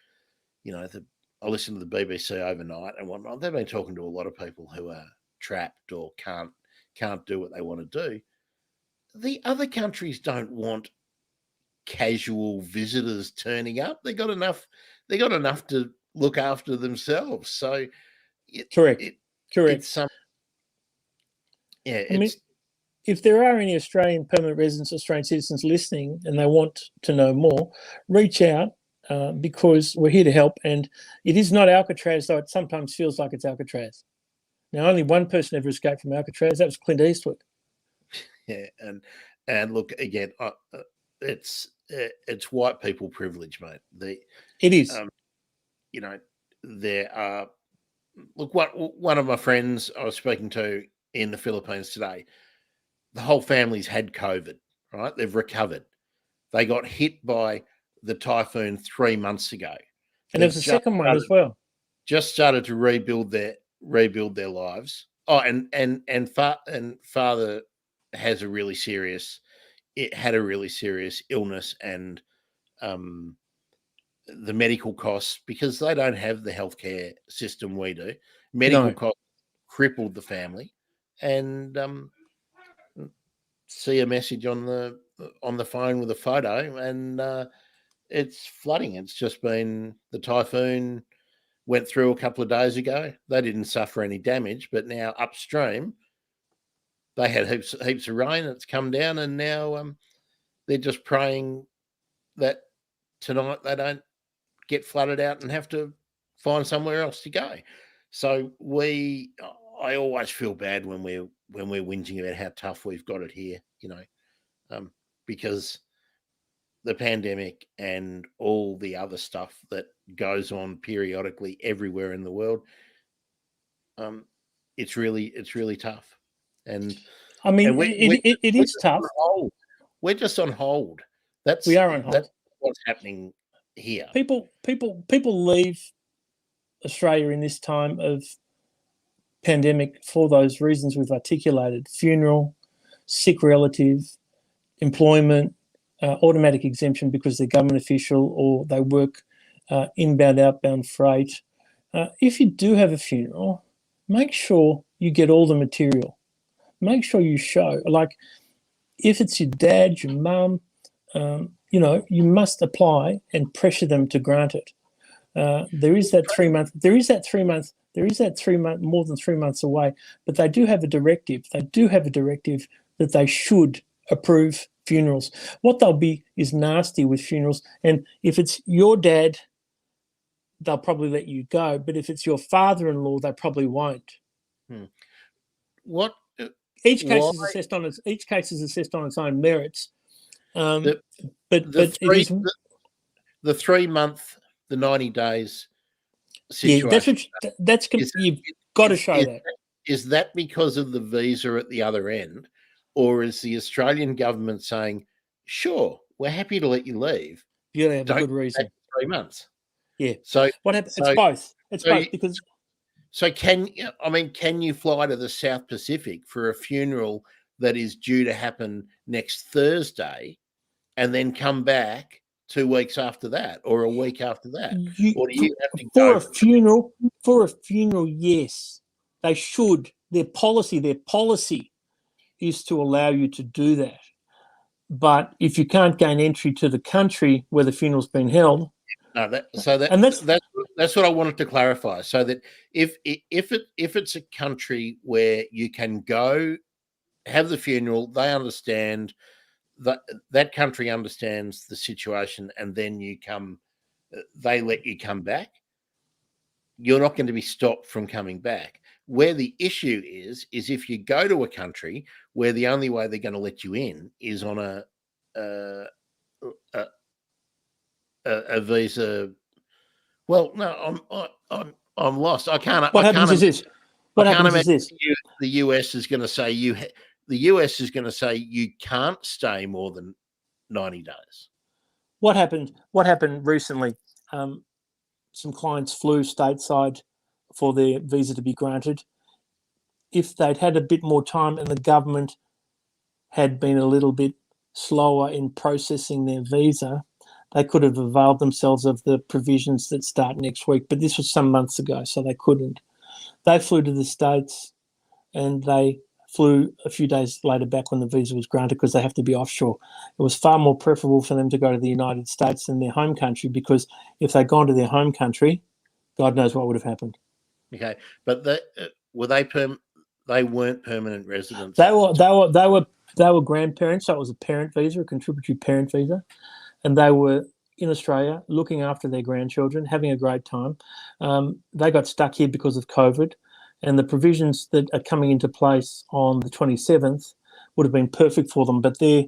Speaker 2: I listened to the BBC overnight and whatnot. They've been talking to a lot of people who are trapped or can't do what they want to do. The other countries don't want casual visitors turning up. They got enough to look after themselves. So,
Speaker 1: correct. If there are any Australian permanent residents, Australian citizens listening, and they want to know more, reach out because we're here to help. And it is not Alcatraz, though it sometimes feels like it's Alcatraz. Now, only one person ever escaped from Alcatraz. That was Clint Eastwood.
Speaker 2: Yeah, and look again, it's white people privilege, mate.
Speaker 1: It is.
Speaker 2: There are. Look, one of my friends I was speaking to in the Philippines today, the whole family's had COVID. Right, they've recovered. They got hit by the typhoon 3 months ago,
Speaker 1: and there was a second one as well.
Speaker 2: Just started to rebuild their lives. Oh, and father had a really serious illness, and the medical costs, because they don't have the healthcare system we do. Medical costs crippled the family, and see a message on the phone with a photo, and it's flooding. It's just been, the typhoon went through a couple of days ago. They didn't suffer any damage, but now upstream, they had heaps of rain. It's come down, and now they're just praying that tonight they don't get flooded out and have to find somewhere else to go. So I always feel bad when we're whinging about how tough we've got it here, because the pandemic and all the other stuff that goes on periodically everywhere in the world, it's really tough. And
Speaker 1: I mean, it is tough.
Speaker 2: We're just on hold.
Speaker 1: We are on hold.
Speaker 2: That's what's happening here.
Speaker 1: People leave Australia in this time of pandemic for those reasons we've articulated: funeral, sick relative, employment, automatic exemption because they're government official or they work inbound, outbound freight. If you do have a funeral, make sure you get all the material. Make sure you show, like, if it's your dad, your mum, you must apply and pressure them to grant it. There is that 3 month. More than 3 months away, but they do have a directive. That they should approve funerals. What they'll be is nasty with funerals. And if it's your dad, they'll probably let you go. But if it's your father-in-law, they probably won't.
Speaker 2: What?
Speaker 1: Each case
Speaker 2: Why?
Speaker 1: is assessed on its own merits.
Speaker 2: The,
Speaker 1: but
Speaker 2: the
Speaker 1: it is
Speaker 2: the 3 month, the 90 days
Speaker 1: yeah.
Speaker 2: situation.
Speaker 1: You've got to show that.
Speaker 2: Is that because of the visa at the other end, or is the Australian government saying, "Sure, we're happy to let you leave"?
Speaker 1: You have a good reason.
Speaker 2: 3 months.
Speaker 1: Yeah.
Speaker 2: So
Speaker 1: what happens? It's both. It's both because.
Speaker 2: So can you fly to the South Pacific for a funeral that is due to happen next Thursday, and then come back 2 weeks after that, or a week after that, or do you have to
Speaker 1: for
Speaker 2: go
Speaker 1: a funeral? For a funeral, yes, they should. Their policy is to allow you to do that. But if you can't gain entry to the country where the funeral's been held,
Speaker 2: that's what I wanted to clarify. So that if it's a country where you can go have the funeral, they understand that country understands the situation, and then they let you come back. You're not going to be stopped from coming back. Where the issue is if you go to a country where the only way they're going to let you in is on a visa. Well, no, I'm lost. I can't.
Speaker 1: What happens is this.
Speaker 2: The US is going to say The US is going to say you can't stay more than 90 days.
Speaker 1: What happened recently? Some clients flew stateside for their visa to be granted. If they'd had a bit more time and the government had been a little bit slower in processing their visa, they could have availed themselves of the provisions that start next week. But this was some months ago, so they couldn't. They flew to the States and they flew a few days later back when the visa was granted because they have to be offshore. It was far more preferable for them to go to the United States than their home country, because if they'd gone to their home country, God knows what would have happened.
Speaker 2: Okay, but they weren't permanent residents.
Speaker 1: They were grandparents, so it was a parent visa, a contributory parent visa, and they were in Australia looking after their grandchildren, having a great time. They got stuck here because of COVID. And the provisions that are coming into place on the 27th would have been perfect for them, but their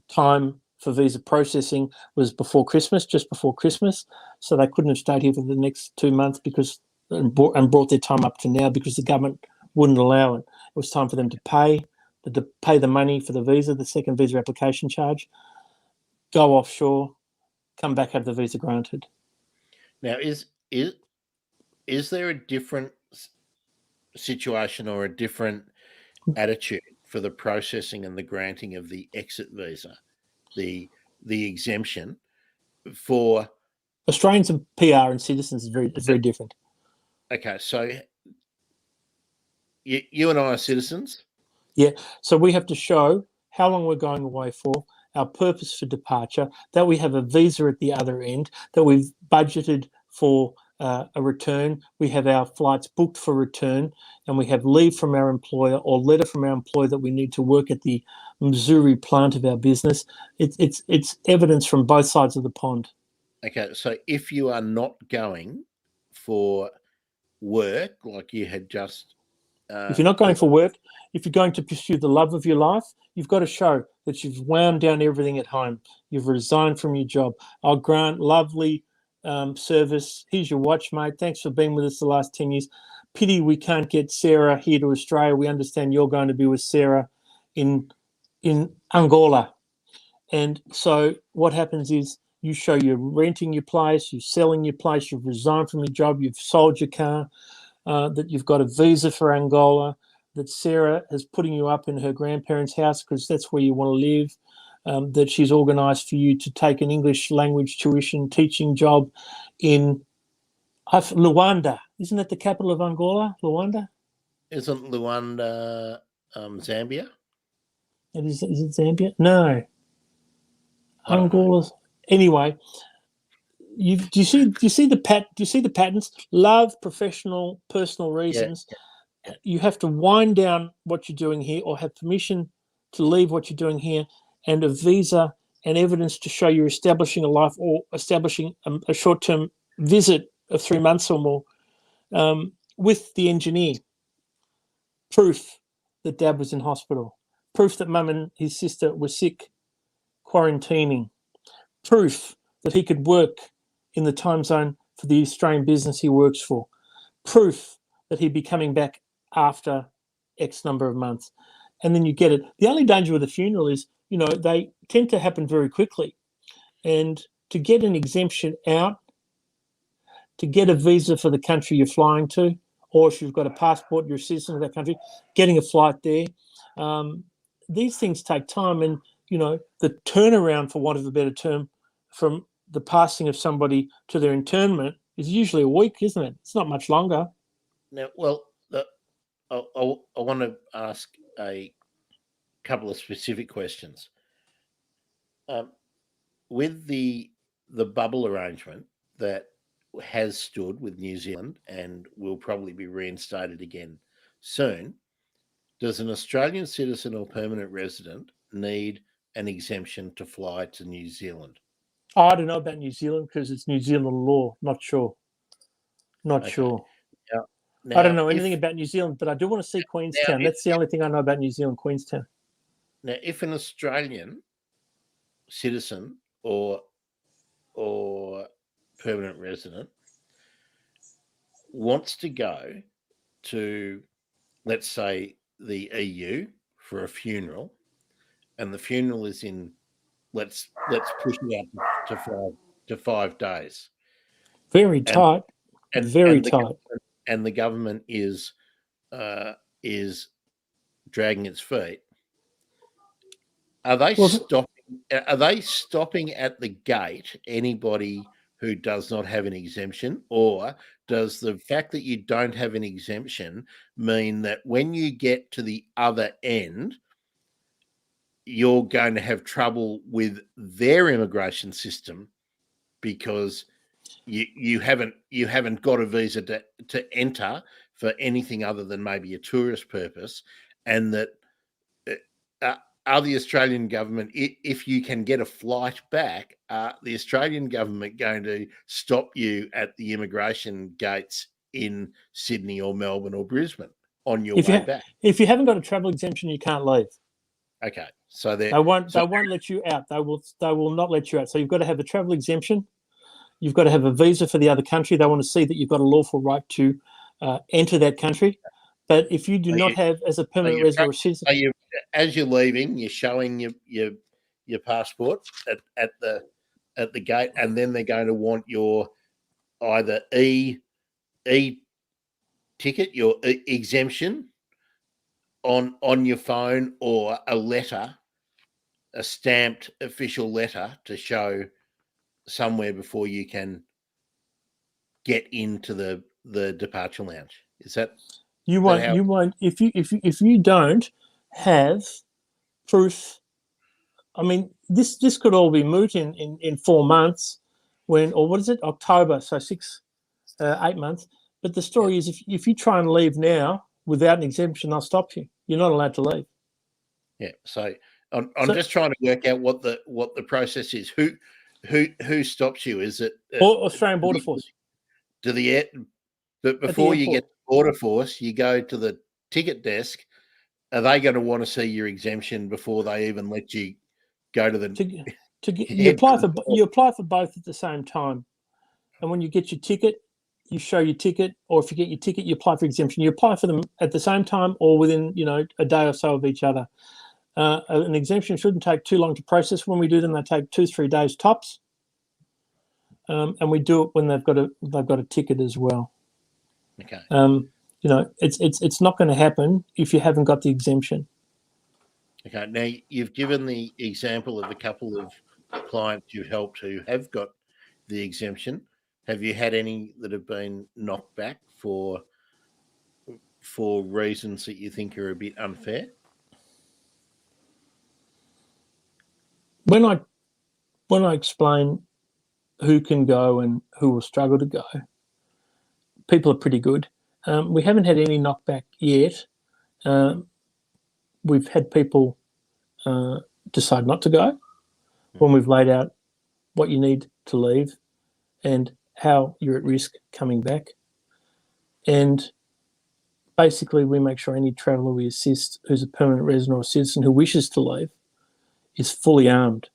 Speaker 1: time for visa processing was just before Christmas, so they couldn't have stayed here for the next 2 months and brought their time up to now because the government wouldn't allow it. It was time for them to pay the money for the visa, the second visa application charge, go offshore, come back, have the visa granted.
Speaker 2: Now, is there a different situation or a different attitude for the processing and the granting of the exit visa, the exemption for
Speaker 1: Australians and PR and citizens is very different?
Speaker 2: Okay, so you and I are citizens.
Speaker 1: Yeah, so we have to show how long we're going away for, our purpose for departure, that we have a visa at the other end, that we've budgeted for a return, we have our flights booked for return, and we have leave from our employer or letter from our employer that we need to work at the Missouri plant of our business. It's evidence from both sides of the pond.
Speaker 2: Okay, so if you are not going for work, like you had just...
Speaker 1: if you're not going for work, if you're going to pursue the love of your life, you've got to show that you've wound down everything at home. You've resigned from your job. Oh, Grant, lovely service. Here's your watch, mate. Thanks for being with us the last 10 years. Pity we can't get Sarah here to Australia. We understand you're going to be with Sarah in Angola. And so what happens is you show you're renting your place, you're selling your place, you've resigned from your job, you've sold your car, that you've got a visa for Angola, that Sarah is putting you up in her grandparents' house because that's where you want to live, that she's organised for you to take an English language tuition teaching job in Luanda. Isn't that the capital of Angola, Luanda?
Speaker 2: Isn't Luanda Zambia?
Speaker 1: Is it Zambia? No. Angola's... Anyway, do you see the patterns? Love, professional, personal reasons. Yeah. You have to wind down what you're doing here, or have permission to leave what you're doing here, and a visa and evidence to show you're establishing a life or establishing a short-term visit of 3 months or more with the engineer. Proof that Dad was in hospital. Proof that Mum and his sister were sick, quarantining. Proof that he could work in the time zone for the Australian business he works for. Proof that he'd be coming back after X number of months. And then you get it. The only danger with a funeral is, they tend to happen very quickly. And to get an exemption out, to get a visa for the country you're flying to, or if you've got a passport, you're a citizen of that country, getting a flight there, these things take time. And, the turnaround, for want of a better term, from the passing of somebody to their internment is usually a week, isn't it? It's not much longer.
Speaker 2: Now, well, I want to ask a couple of specific questions. With the bubble arrangement that has stood with New Zealand and will probably be reinstated again soon, does an Australian citizen or permanent resident need an exemption to fly to New Zealand?
Speaker 1: I don't know about New Zealand because it's New Zealand law. Not sure. Sure. Now, I don't know anything about New Zealand, but I do want to see Queenstown. That's the only thing I know about New Zealand, Queenstown.
Speaker 2: Now, if an Australian citizen or permanent resident wants to go to, let's say, the EU for a funeral, and the funeral is in, let's push it out to 5 days.
Speaker 1: Very tight. Very tight.
Speaker 2: And the government is dragging its feet. Are they stopping at the gate anybody who does not have an exemption, or does the fact that you don't have an exemption mean that when you get to the other end, you're going to have trouble with their immigration system because you haven't got a visa to enter for anything other than maybe a tourist purpose, and that are the Australian government, if you can get a flight back, the Australian government going to stop you at the immigration gates in Sydney or Melbourne or Brisbane on your way back?
Speaker 1: If you haven't got a travel exemption, you can't leave.
Speaker 2: Okay, so they
Speaker 1: won't let you out. They will not let you out. So you've got to have a travel exemption. You've got to have a visa for the other country. They want to see that you've got a lawful right to enter that country. But if you do not have, as a permanent resident or citizen,
Speaker 2: as you're leaving, you're showing your passport at the gate, and then they're going to want your either ticket, your exemption on your phone, or a letter, a stamped official letter to show somewhere before you can get into the departure lounge. Is that? You
Speaker 1: won't if you don't have proof. I mean, this could all be moot in 4 months, or what is it, October? So 8 months. But the story is, if you try and leave now without an exemption, they'll stop you. You're not allowed to leave.
Speaker 2: Yeah. So I'm just trying to work out what the process is. Who stops you? Is it
Speaker 1: Australian Border Force?
Speaker 2: But before you get to Border Force, you go to the ticket desk. Are they going to want to see your exemption before they even let you go to the?
Speaker 1: You apply for both at the same time, and when you get your ticket, you show your ticket, or if you get your ticket, you apply for exemption. You apply for them at the same time or within a day or so of each other. An exemption shouldn't take too long to process. When we do them, they take 2-3 days tops, and we do it when they've got a ticket as well.
Speaker 2: Okay.
Speaker 1: It's not going to happen if you haven't got the exemption.
Speaker 2: Okay. Now, you've given the example of a couple of clients you've helped who have got the exemption. Have you had any that have been knocked back for reasons that you think are a bit unfair?
Speaker 1: When I explain who can go and who will struggle to go, people are pretty good. We haven't had any knockback yet. We've had people decide not to go, when we've laid out what you need to leave and how you're at risk coming back. And basically, we make sure any traveller we assist who's a permanent resident or a citizen who wishes to leave is fully armed.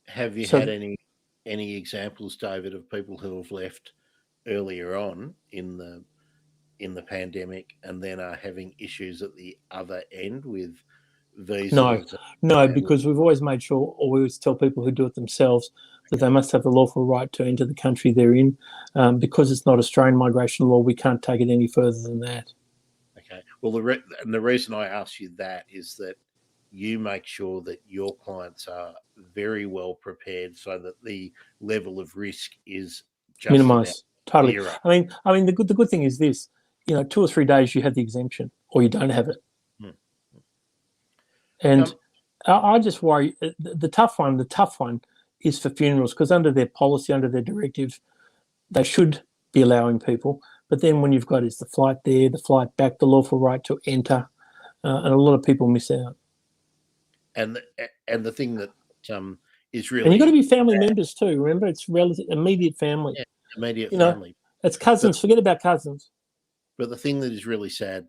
Speaker 2: Have you had any examples, David, of people who have left earlier on in the pandemic and then are having issues at the other end with visas?
Speaker 1: No, because we've always made sure, or we always tell people who do it themselves, that they must have the lawful right to enter the country they're in. Because it's not Australian migration law, we can't take it any further than that.
Speaker 2: Okay. Well, the reason I ask you that is that you make sure that your clients are very well prepared so that the level of risk is just
Speaker 1: minimised. Totally.
Speaker 2: zero.
Speaker 1: I mean, the good thing is this: 2 or 3 days you have the exemption, or you don't have it. And I just worry. The tough one is for funerals, because under their policy, under their directive, they should be allowing people. But then when you've got is the flight there, the flight back, the lawful right to enter, and a lot of people miss out.
Speaker 2: And the thing that is really,
Speaker 1: and you've got to be family members too. Remember, it's relative, immediate family.
Speaker 2: Yeah, immediate family.
Speaker 1: It's cousins. Forget about cousins.
Speaker 2: But the thing that is really sad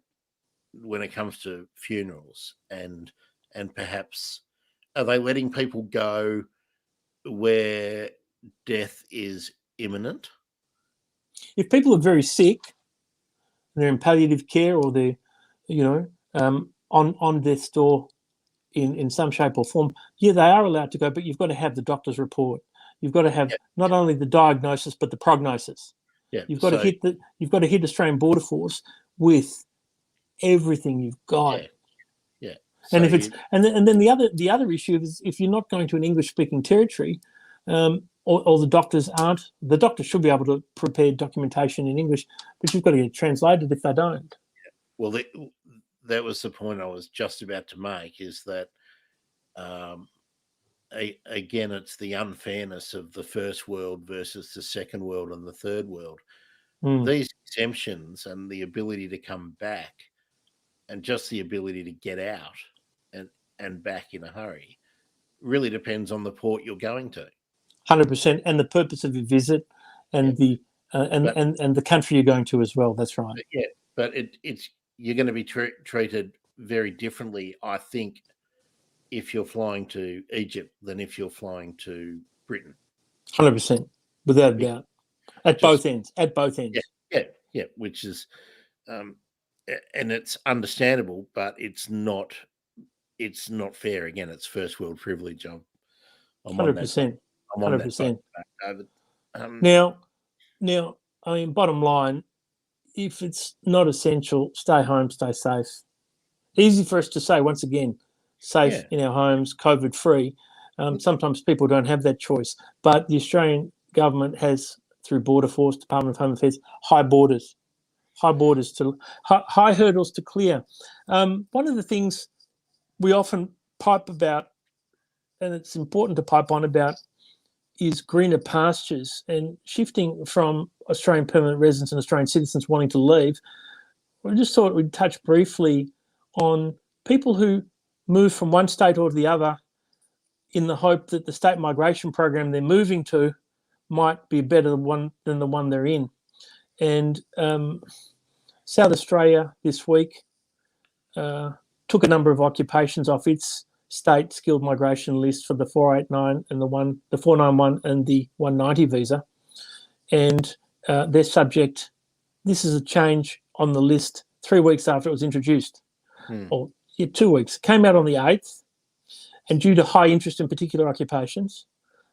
Speaker 2: when it comes to funerals and perhaps, are they letting people go where death is imminent?
Speaker 1: If people are very sick, they're in palliative care, or they're, on death's door in some shape or form, yeah, they are allowed to go, but you've got to have the doctor's report. You've got to have not only the diagnosis but the prognosis.
Speaker 2: Yeah,
Speaker 1: you've got to hit Australian Border Force with everything you've got.
Speaker 2: Yeah.
Speaker 1: And if it's and then the other issue is, if you're not going to an English speaking territory, or the doctors aren't, the doctor should be able to prepare documentation in English, but you've got to get it translated if they don't.
Speaker 2: Well, that was the point I was just about to make, is that again, it's the unfairness of the first world versus the second world and the third world. These exemptions and the ability to come back, and just the ability to get out and back in a hurry, really depends on the port you're going to.
Speaker 1: 100%, and the purpose of your visit, and and the country you're going to as well. That's right.
Speaker 2: But you're going to be treated very differently, I think, if you're flying to Egypt than if you're flying to Britain.
Speaker 1: 100%, without a doubt. At both ends.
Speaker 2: Yeah. Which is, and it's understandable, but it's not fair. Again, it's first world privilege. I'm
Speaker 1: 100%. 100%.
Speaker 2: David.
Speaker 1: Now, I mean, bottom line, if it's not essential, stay home, stay safe. Easy for us to say, once again, safe in our homes, COVID-free. Sometimes people don't have that choice, but the Australian government has, through Border Force, Department of Home Affairs, high hurdles to clear. One of the things we often pipe about, and it's important to pipe on about, is greener pastures, and shifting from Australian permanent residents and Australian citizens wanting to leave. I just thought we'd touch briefly on people who move from one state or the other in the hope that the state migration program they're moving to might be better than the one they're in. And South Australia this week took a number of occupations off its state skilled migration list for the 489 and the 491 and the 190 visa, and they're subject. This is a change on the list 3 weeks after it was introduced, or 2 weeks. It came out on the 8th, and due to high interest in particular occupations,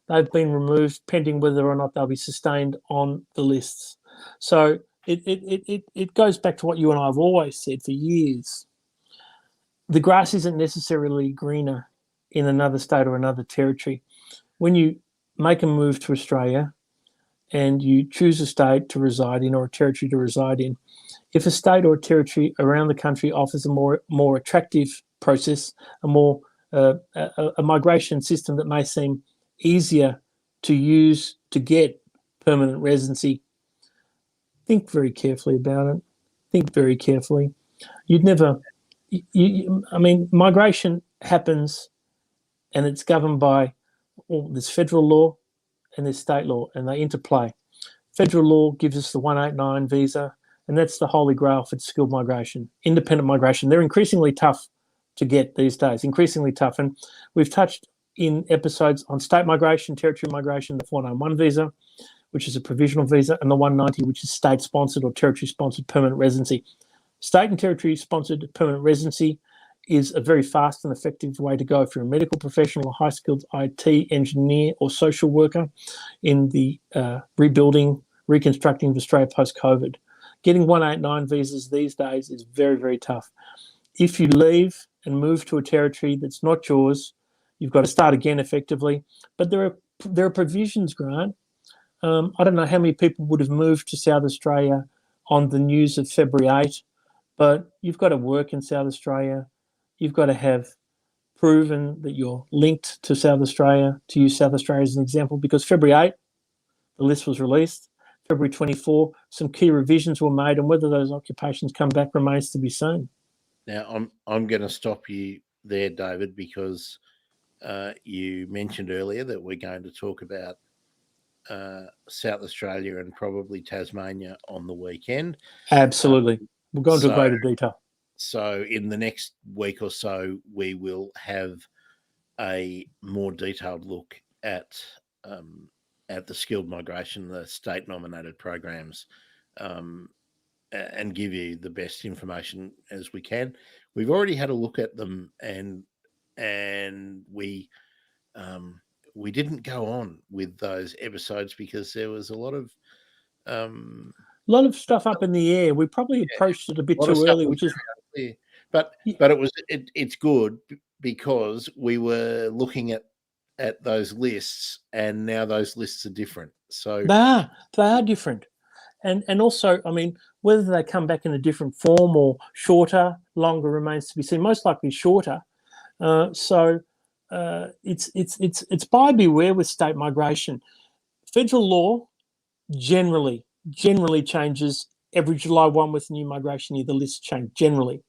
Speaker 1: they've been removed pending whether or not they'll be sustained on the lists. So it goes back to what you and I have always said for years. The grass isn't necessarily greener in another state or another territory. When you make a move to Australia and you choose a state to reside in or a territory to reside in, if a state or a territory around the country offers a more attractive process, a migration system that may seem easier to use to get permanent residency, think very carefully about it. Think very carefully. You'd never... I mean, migration happens, and it's governed by this federal law and this state law, and they interplay. Federal law gives us the 189 visa, and that's the holy grail for skilled migration, independent migration. They're increasingly tough to get these days, increasingly tough. And we've touched in episodes on state migration, territory migration, the 491 visa, which is a provisional visa, and the 190, which is state-sponsored or territory-sponsored permanent residency. State and territory-sponsored permanent residency is a very fast and effective way to go if you're a medical professional, a high-skilled IT engineer or social worker in the reconstructing of Australia post-COVID. Getting 189 visas these days is very, very tough. If you leave and move to a territory that's not yours, you've got to start again effectively. But there are provisions, Grant. I don't know how many people would have moved to South Australia on the news of February 8, but you've got to work in South Australia. You've got to have proven that you're linked to South Australia, to use South Australia as an example, because February 8, the list was released. February 24, some key revisions were made, and whether those occupations come back remains to be seen.
Speaker 2: Now, I'm going to stop you there, David, because you mentioned earlier that we're going to talk about South Australia and probably Tasmania on the weekend.
Speaker 1: Absolutely. We'll go into greater detail.
Speaker 2: So in the next week or so, we will have a more detailed look at the skilled migration, the state-nominated programs, and give you the best information as we can. We've already had a look at them, and we didn't go on with those episodes because there was a lot of
Speaker 1: stuff up in the air. We probably approached it a bit too early, which is
Speaker 2: clear. But it's good because we were looking at those lists, and now those lists are different. So
Speaker 1: they are different, and also, I mean, whether they come back in a different form or shorter, longer remains to be seen. Most likely shorter. So it's buyer beware with state migration. Federal law generally changes every July 1 with new migration year. The lists change generally.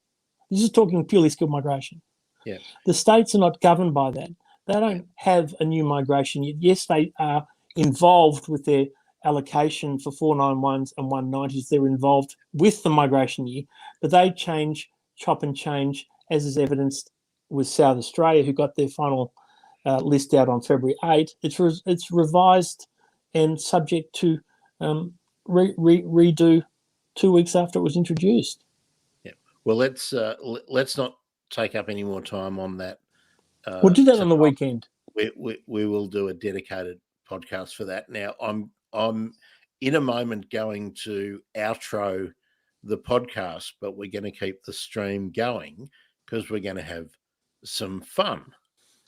Speaker 1: This is talking purely skilled migration.
Speaker 2: Yeah.
Speaker 1: The states are not governed by that. They don't have a new migration year. Yes, they are involved with their allocation for 491s and 190s. They're involved with the migration year, but they chop and change, as is evidenced with South Australia, who got their final list out on February 8. It's revised and subject to redo 2 weeks after it was introduced.
Speaker 2: Yeah. Well, let's not take up any more time on that.
Speaker 1: We'll do that on the weekend.
Speaker 2: We will do a dedicated podcast for that. Now, I'm in a moment going to outro the podcast, but we're going to keep the stream going because we're going to have some fun.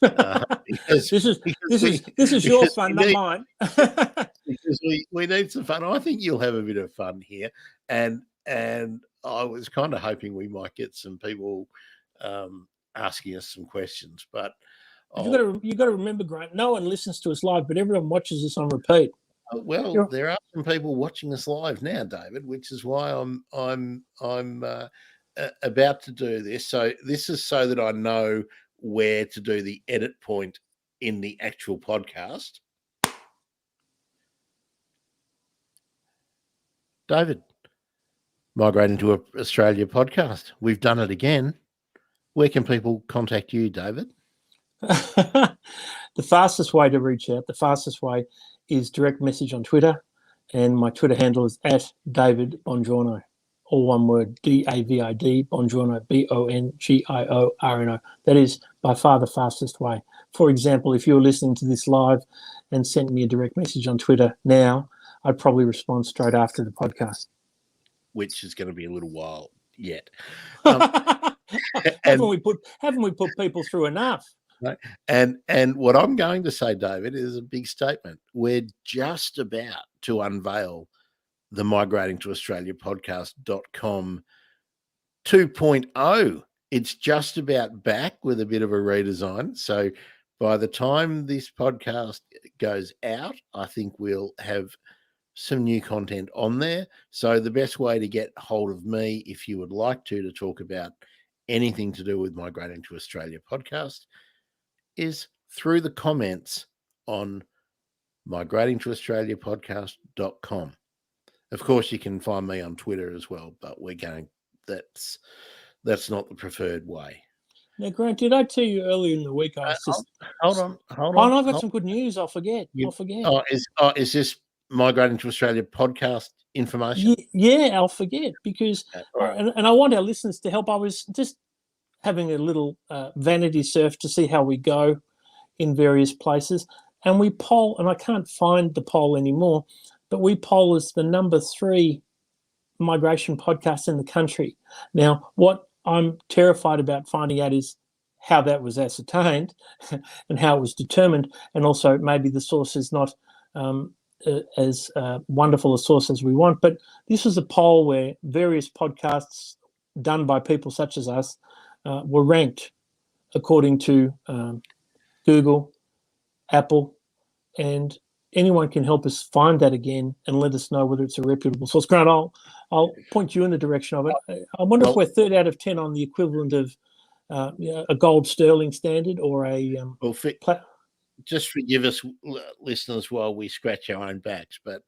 Speaker 1: This is your fun, not mine.
Speaker 2: Because we need some fun. I think you'll have a bit of fun here, and I was kind of hoping we might get some people asking us some questions, but
Speaker 1: you got to remember, Grant. No one listens to us live, but everyone watches us on repeat.
Speaker 2: Well, there are some people watching us live now, David, which is why I'm about to do this. So this is so that I know where to do the edit point in the actual podcast. David, Migrating to Australia podcast. We've done it again. Where can people contact you, David?
Speaker 1: The fastest way to reach out, is direct message on Twitter, and my Twitter handle is @David Bongiorno, all one word, DAVID, Bongiorno, BONGIORNO. That is by far the fastest way. For example, if you're listening to this live and sent me a direct message on Twitter now, I'd probably respond straight after the podcast.
Speaker 2: Which is going to be a little while yet.
Speaker 1: Haven't we put people through enough?
Speaker 2: Right. And what I'm going to say, David, is a big statement. We're just about to unveil the Migrating to Australia podcast.com 2.0. It's just about back with a bit of a redesign. So by the time this podcast goes out, I think we'll have some new content on there. So the best way to get hold of me, if you would like to talk about anything to do with Migrating to Australia podcast is through the comments on migratingtoaustraliapodcast.com. Of course, you can find me on Twitter as well, but that's not the preferred way.
Speaker 1: Now, Grant, did I tell you earlier in the week I was just...
Speaker 2: Hold on.
Speaker 1: Oh, and I've got some good news. I'll forget.
Speaker 2: Is this Migrating to Australia podcast information?
Speaker 1: Yeah, I'll forget because...
Speaker 2: Right.
Speaker 1: And I want our listeners to help. I was just having a little vanity surf to see how we go in various places. And we poll, and I can't find the poll anymore, but we poll as the number 3 migration podcast in the country. Now, what I'm terrified about finding out is how that was ascertained and how it was determined, and also maybe the source is not as wonderful a source as we want. But this was a poll where various podcasts done by people such as us were ranked according to Google, Apple, and anyone can help us find that again and let us know whether it's a reputable source. Grant, I'll point you in the direction of it. I wonder if we're 3rd out of 10 on the equivalent of a gold sterling standard or a...
Speaker 2: just forgive us, listeners, while we scratch our own backs. But,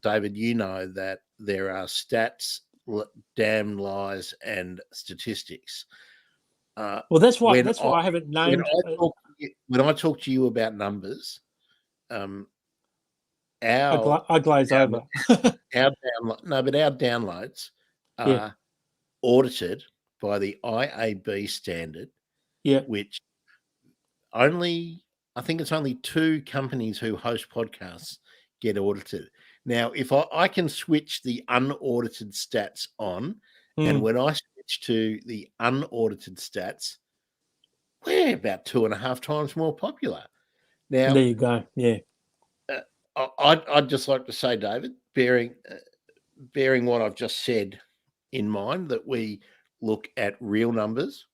Speaker 2: David, you know that there are stats, damn lies, and statistics.
Speaker 1: Well, that's why I haven't named...
Speaker 2: When I talk to you about numbers...
Speaker 1: I glaze over.
Speaker 2: Our downloads are audited by the IAB standard, which I think it's only 2 companies who host podcasts get audited. Now, if I can switch the unaudited stats on, and when I switch to the unaudited stats, we're about 2.5 times more popular. Now,
Speaker 1: there you go. Yeah.
Speaker 2: I'd just like to say, David, bearing what I've just said in mind, that we look at real numbers.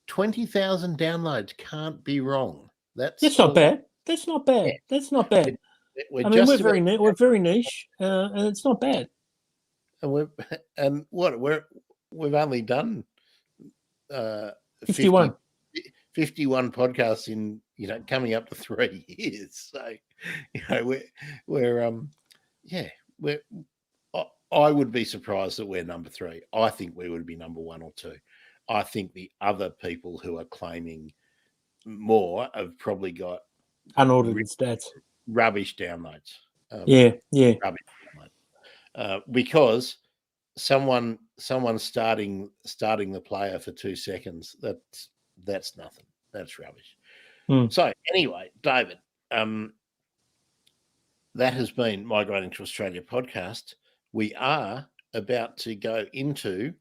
Speaker 2: 20,000 downloads can't be wrong. That's
Speaker 1: not bad. That's not bad.
Speaker 2: Yeah.
Speaker 1: That's not bad. We're very niche, and it's not bad.
Speaker 2: And we've only done
Speaker 1: 51.
Speaker 2: 51 podcasts in coming up to 3 years. So I would be surprised that we're number 3. I think we would be number 1 or 2. I think the other people who are claiming more have probably got
Speaker 1: unaudited stats,
Speaker 2: rubbish downloads.
Speaker 1: Rubbish
Speaker 2: downloads. Because someone starting the player for 2 seconds, that's nothing. That's rubbish. So anyway, David, that has been Migrating to Australia podcast. We are about to go into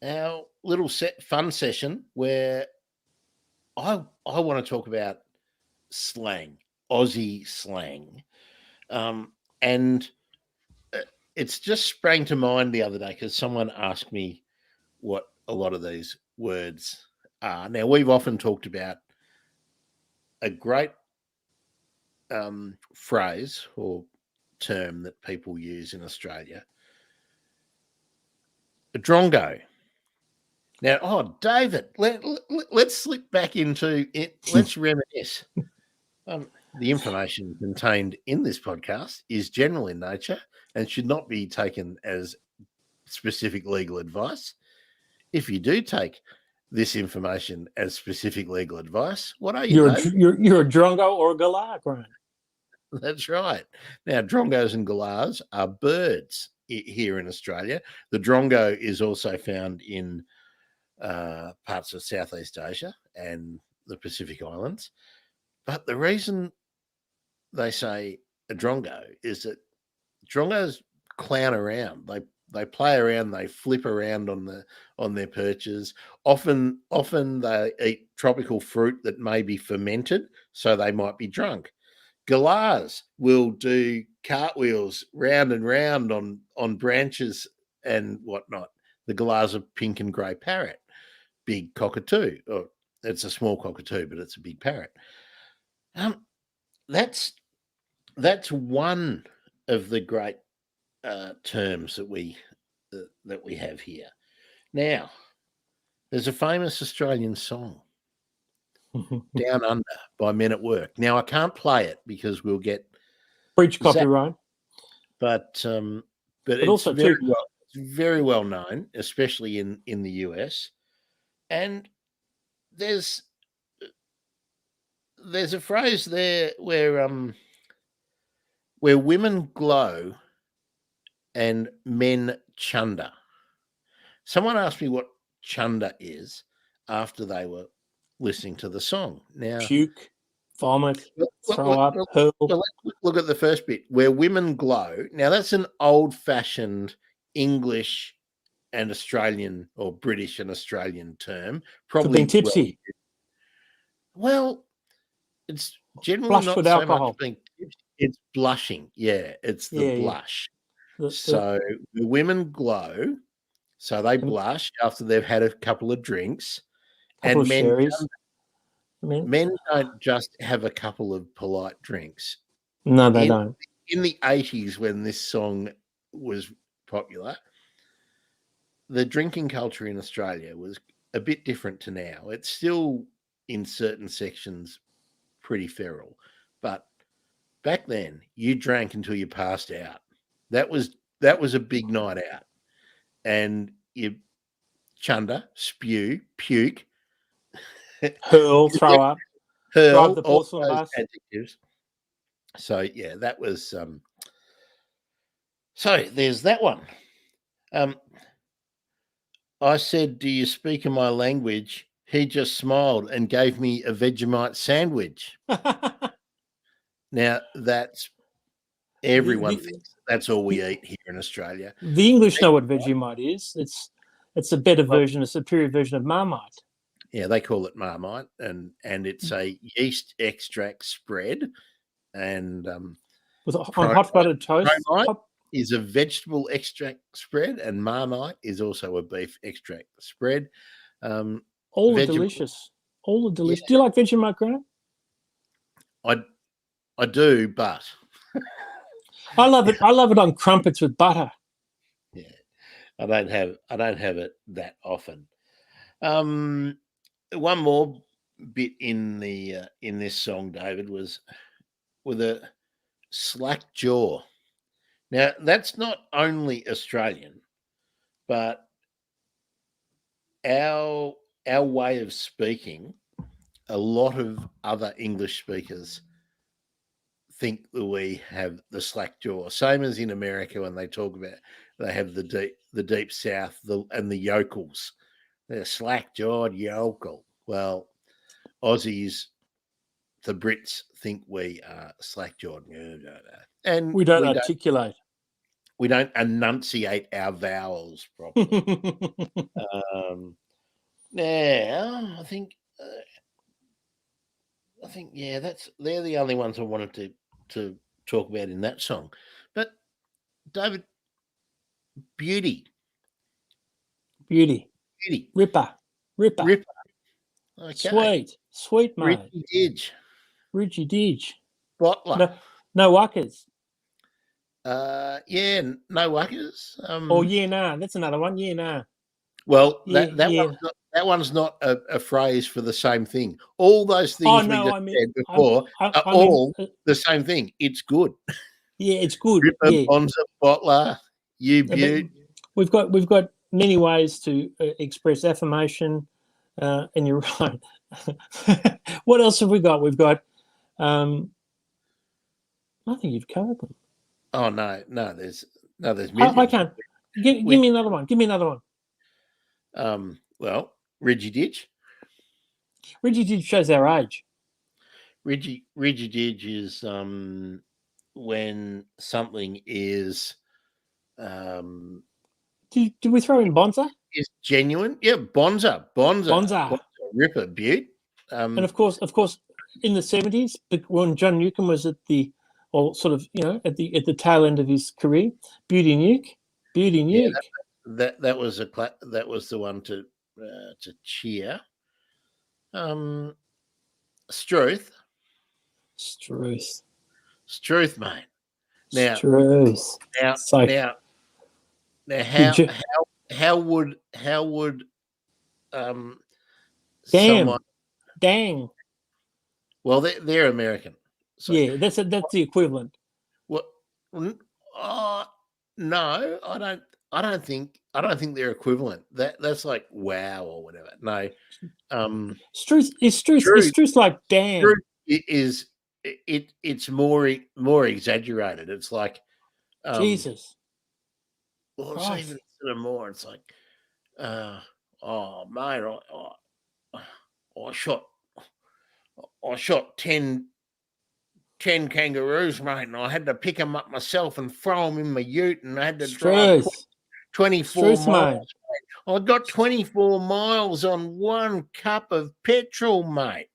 Speaker 2: our little fun session where I want to talk about slang, Aussie slang. And it's just sprang to mind the other day because someone asked me what a lot of these words are. Now, we've often talked about a great phrase or term that people use in Australia, a drongo. Now, David, let's slip back into it. Let's reminisce. The information contained in this podcast is general in nature and should not be taken as specific legal advice. If you do take this information as specific legal advice, what are you?
Speaker 1: You're a drongo or a galah, Grant.
Speaker 2: That's right. Now, drongos and galahs are birds here in Australia. The drongo is also found in parts of Southeast Asia and the Pacific Islands. But the reason they say a drongo is that drongos clown around. They play around. They flip around on their perches. Often they eat tropical fruit that may be fermented, so they might be drunk. Galahs will do cartwheels round and round on branches and whatnot. The galahs are pink and grey parrot, big cockatoo. Or it's a small cockatoo, but it's a big parrot. That's one of the great terms that we have here. Now, There's a famous Australian song, Down Under by Men at Work. Now, I can't play it because we'll get
Speaker 1: Breach
Speaker 2: zapped,
Speaker 1: copyright.
Speaker 2: but it's
Speaker 1: also too,
Speaker 2: very well known, especially in the US. And there's a phrase there where women glow and men chunder. Someone asked me what chunder is after they were listening to the song. Now,
Speaker 1: puke, vomit, throw up, hurl.
Speaker 2: Let's look at the first bit, where women glow. Now, that's an old-fashioned English and Australian, or British and Australian term. Probably
Speaker 1: for being tipsy.
Speaker 2: Well, it's generally
Speaker 1: Blush
Speaker 2: not
Speaker 1: with
Speaker 2: so
Speaker 1: alcohol.
Speaker 2: much being tipsy. It's blushing. Yeah, it's the blush.
Speaker 1: So
Speaker 2: the women glow, so they blush after they've had a couple of drinks.
Speaker 1: Couple
Speaker 2: and
Speaker 1: of sherries.
Speaker 2: Men don't just have a couple of polite drinks.
Speaker 1: No, they don't.
Speaker 2: In the 80s, when this song was popular, the drinking culture in Australia was a bit different to now. It's still, in certain sections, pretty feral. But back then, you drank until you passed out. That was a big night out. And you chunder, spew, puke,
Speaker 1: hurl, throw up, drive the
Speaker 2: all
Speaker 1: porcelain
Speaker 2: those
Speaker 1: bus.
Speaker 2: adjectives. So yeah, that was so there's that one. I said, "Do you speak in my language?" He just smiled and gave me a Vegemite sandwich. Now that's everyone thinks that's all we eat here in Australia.
Speaker 1: The English know what Vegemite is. It's a better version, a superior version of Marmite.
Speaker 2: Yeah, they call it Marmite, and it's a yeast extract spread, and
Speaker 1: on hot buttered toast.
Speaker 2: Is a vegetable extract spread, and Marmite is also a beef extract spread.
Speaker 1: All are delicious. All are delicious. Yeah. Do you like Vegemite, Grant?
Speaker 2: I do, but
Speaker 1: I love it. I love it on crumpets with butter.
Speaker 2: Yeah, I don't have it that often. One more bit in this song, David, was with a slack jaw. Now, that's not only Australian, but our way of speaking, a lot of other English speakers think that we have the slack jaw. Same as in America when they talk about, they have the deep south and the yokels. They're slack-jawed yokel. Well, Aussies, the Brits think we are slack-jawed. And
Speaker 1: we don't articulate.
Speaker 2: We don't enunciate our vowels properly. Now, I think yeah, they're the only ones I wanted to talk about in that song. But David, beauty. Ripper.
Speaker 1: Okay. Sweet mate. Richie Didge.
Speaker 2: Bottler.
Speaker 1: No wuckers.
Speaker 2: Yeah, no wuckers.
Speaker 1: Yeah, nah. That's another one. Yeah, nah.
Speaker 2: Well, that one's not a phrase for the same thing. All those things said before are all the same thing. It's good.
Speaker 1: Yeah, it's good.
Speaker 2: Ripper, Bonza, Bottler, you beaut.
Speaker 1: We've got many ways to express affirmation, and you're right. What else have we got? We've got. I think you've covered them.
Speaker 2: Oh no! There's millions.
Speaker 1: I can't. Give me another one.
Speaker 2: Well, Reggie Didge.
Speaker 1: Reggie Didge shows our age.
Speaker 2: Reggie Didge is when something is.
Speaker 1: Did we throw in Bonza?
Speaker 2: Is genuine? Yeah, Bonza. Ripper, beaut.
Speaker 1: And of course, in the 70s, when John Newcombe was at the tail end of his career, Beauty Nuke.
Speaker 2: Yeah, that was the one to cheer. Struth, mate. Now,
Speaker 1: Struth.
Speaker 2: Now, how would
Speaker 1: Damn.
Speaker 2: someone.
Speaker 1: Dang.
Speaker 2: Well, they're American. So
Speaker 1: Yeah, that's the equivalent.
Speaker 2: what? No, I don't think they're equivalent. That's like wow or whatever. No,
Speaker 1: It's
Speaker 2: truth
Speaker 1: truth like damn.
Speaker 2: truth is it's more exaggerated. It's like
Speaker 1: Jesus
Speaker 2: well, it's
Speaker 1: Christ.
Speaker 2: even sort of more. It's like oh mate, I shot 10 kangaroos, mate, and I had to pick them up myself and throw them in my ute, and I had to drive
Speaker 1: Truth.
Speaker 2: 24
Speaker 1: Truth,
Speaker 2: miles.
Speaker 1: mate.
Speaker 2: I got 24 miles on 1 cup of petrol, mate.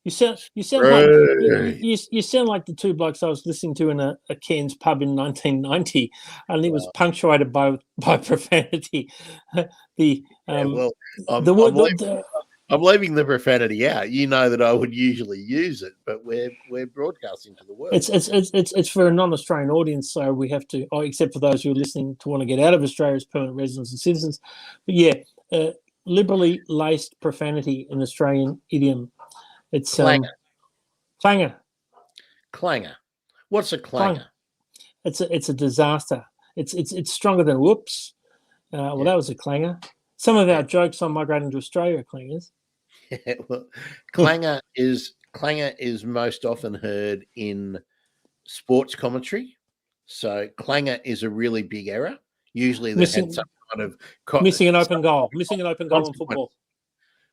Speaker 1: You sound like you sound like the two blokes I was listening to in a Cairns pub in 1990, and it was punctuated by profanity.
Speaker 2: Well,
Speaker 1: the word the,
Speaker 2: I'm leaving the profanity out. You know that I would usually use it, but we're broadcasting to the world.
Speaker 1: It's for a non-Australian audience, so we have to, except for those who are listening to want to get out of Australia as permanent residents and citizens. But yeah, liberally laced profanity in Australian idiom. It's
Speaker 2: clanger.
Speaker 1: Clanger.
Speaker 2: What's a clanger?
Speaker 1: It's a disaster. It's stronger than whoops. Well, that was a clanger. Some of our jokes on Migrating to Australia are clangers.
Speaker 2: Yeah, well, clanger is most often heard in sports commentary. So clanger is a really big error. Usually they had some kind of
Speaker 1: missing an open goal in football.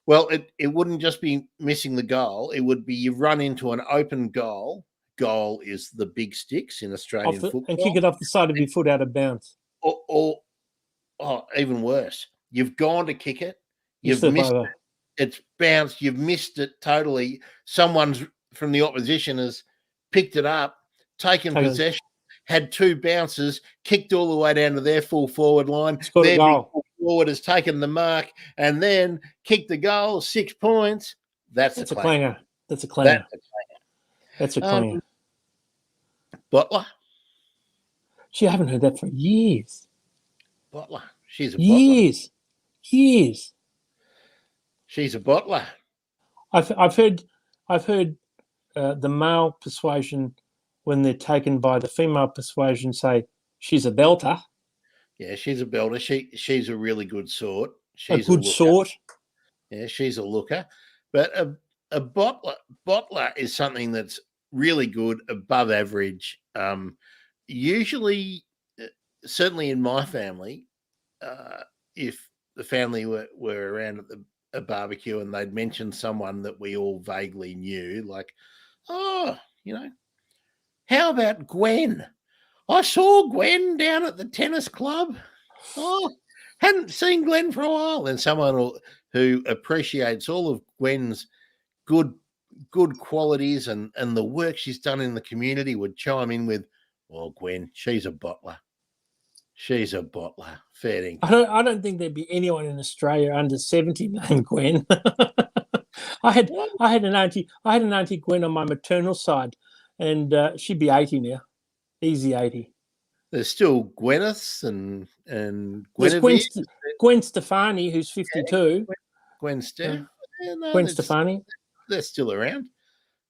Speaker 2: Well, it wouldn't just be missing the goal. It would be you run into an open goal. Goal is the big sticks in Australian football.
Speaker 1: And kick it off the side of your foot out of bounds.
Speaker 2: Or even worse, you've gone to kick it. You've missed it. It's bounced. You've missed it totally. Someone's from the opposition has picked it up, taken possession, had 2 bounces, kicked all the way down to their full forward line. Their big full forward has taken the mark and then kicked the goal, 6 points. That's a clanger.
Speaker 1: That's a clanger.
Speaker 2: Bottler.
Speaker 1: Gee, I haven't heard that for years.
Speaker 2: Bottler. She's a bottler.
Speaker 1: Years.
Speaker 2: She's a bottler.
Speaker 1: I've heard the male persuasion when they're taken by the female persuasion say she's a belter.
Speaker 2: Yeah, she's a belter. She's a really good sort.
Speaker 1: She's a good sort.
Speaker 2: Yeah, she's a looker. But a bottler is something that's really good, above average. Usually, certainly in my family, if the family were around at a barbecue and they'd mention someone that we all vaguely knew, like, how about Gwen? I saw Gwen down at the tennis club. Oh, hadn't seen Gwen for a while. Then someone who appreciates all of Gwen's good qualities and the work she's done in the community would chime in with, well, Gwen, she's a bottler. She's a bottler. Fair dinkum.
Speaker 1: I don't think there'd be anyone in Australia under 70 named Gwen. I had an auntie Gwen on my maternal side, and she'd be 80 now, easy 80.
Speaker 2: There's still Gwyneths and
Speaker 1: Gwen Stefani, who's 52.
Speaker 2: Gwen Steph.
Speaker 1: Gwen Stefani.
Speaker 2: They're still around.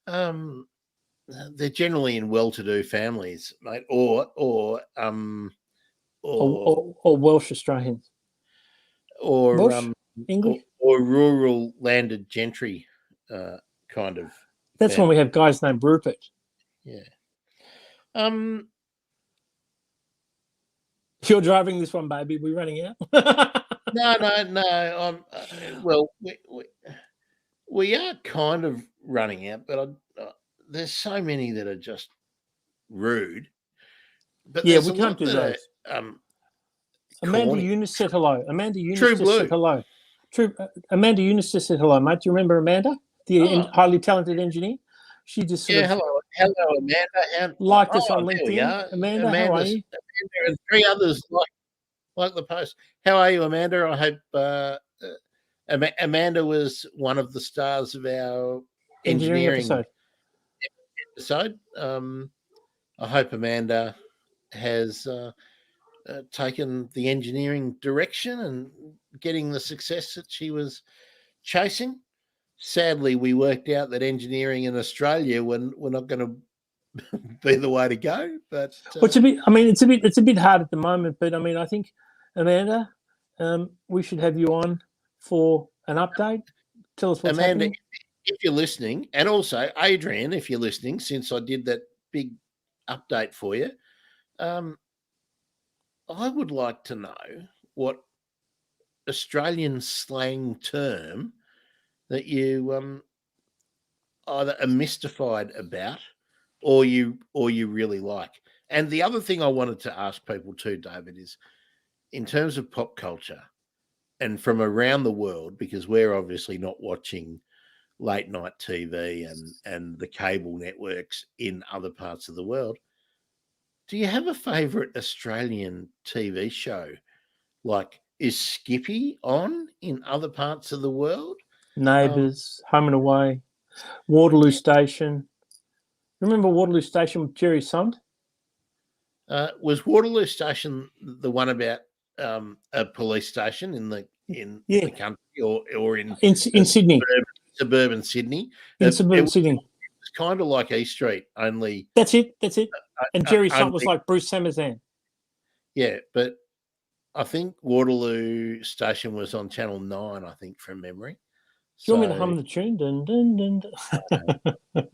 Speaker 2: They're generally in well-to-do families, mate, or
Speaker 1: Welsh Australians,
Speaker 2: or
Speaker 1: Welsh, English,
Speaker 2: or rural landed gentry kind of.
Speaker 1: That's when we have guys named Rupert.
Speaker 2: Yeah.
Speaker 1: You're driving this one, baby. We're running out.
Speaker 2: No. Well, we are kind of running out, but there's so many that are just rude. But
Speaker 1: yeah, we can't do those. Amanda
Speaker 2: corny.
Speaker 1: Eunice said hello. Amanda Eunice
Speaker 2: True
Speaker 1: just
Speaker 2: blue.
Speaker 1: said hello. Amanda Eunice just said hello, mate. Do you remember Amanda, the highly talented engineer? She just
Speaker 2: hello, Amanda.
Speaker 1: Liked us on LinkedIn. Amanda, how are you?
Speaker 2: Amanda and 3 others like the post. How are you, Amanda? I hope Amanda was one of the stars of our engineering episode. I hope Amanda has taken the engineering direction and getting the success that she was chasing. Sadly, we worked out that engineering in Australia we're not going to be the way to go. But
Speaker 1: well, it's a bit hard at the moment. But I mean, I think Amanda, we should have you on for an update. Tell us what's
Speaker 2: Amanda,
Speaker 1: happening.
Speaker 2: if you're listening, and also Adrian, if you're listening, since I did that big update for you, I would like to know what Australian slang term that you either are mystified about or you really like. And the other thing I wanted to ask people too, David, is in terms of pop culture and from around the world, because we're obviously not watching late night TV and the cable networks in other parts of the world. Do you have a favourite Australian TV show? Like, is Skippy on in other parts of the world?
Speaker 1: Neighbours, Home and Away, Waterloo Station. Remember Waterloo Station with Jerry Sund?
Speaker 2: Was Waterloo Station the one about a police station in the country or in
Speaker 1: Sydney?
Speaker 2: Suburban Sydney.
Speaker 1: In suburban Sydney.
Speaker 2: It's kind of like E Street, only
Speaker 1: that's it. And Jerry Sund was like Bruce Samazan.
Speaker 2: Yeah, but I think Waterloo Station was on Channel 9, I think, from memory.
Speaker 1: Do you want me to hum the tune? Dun, dun, dun, dun.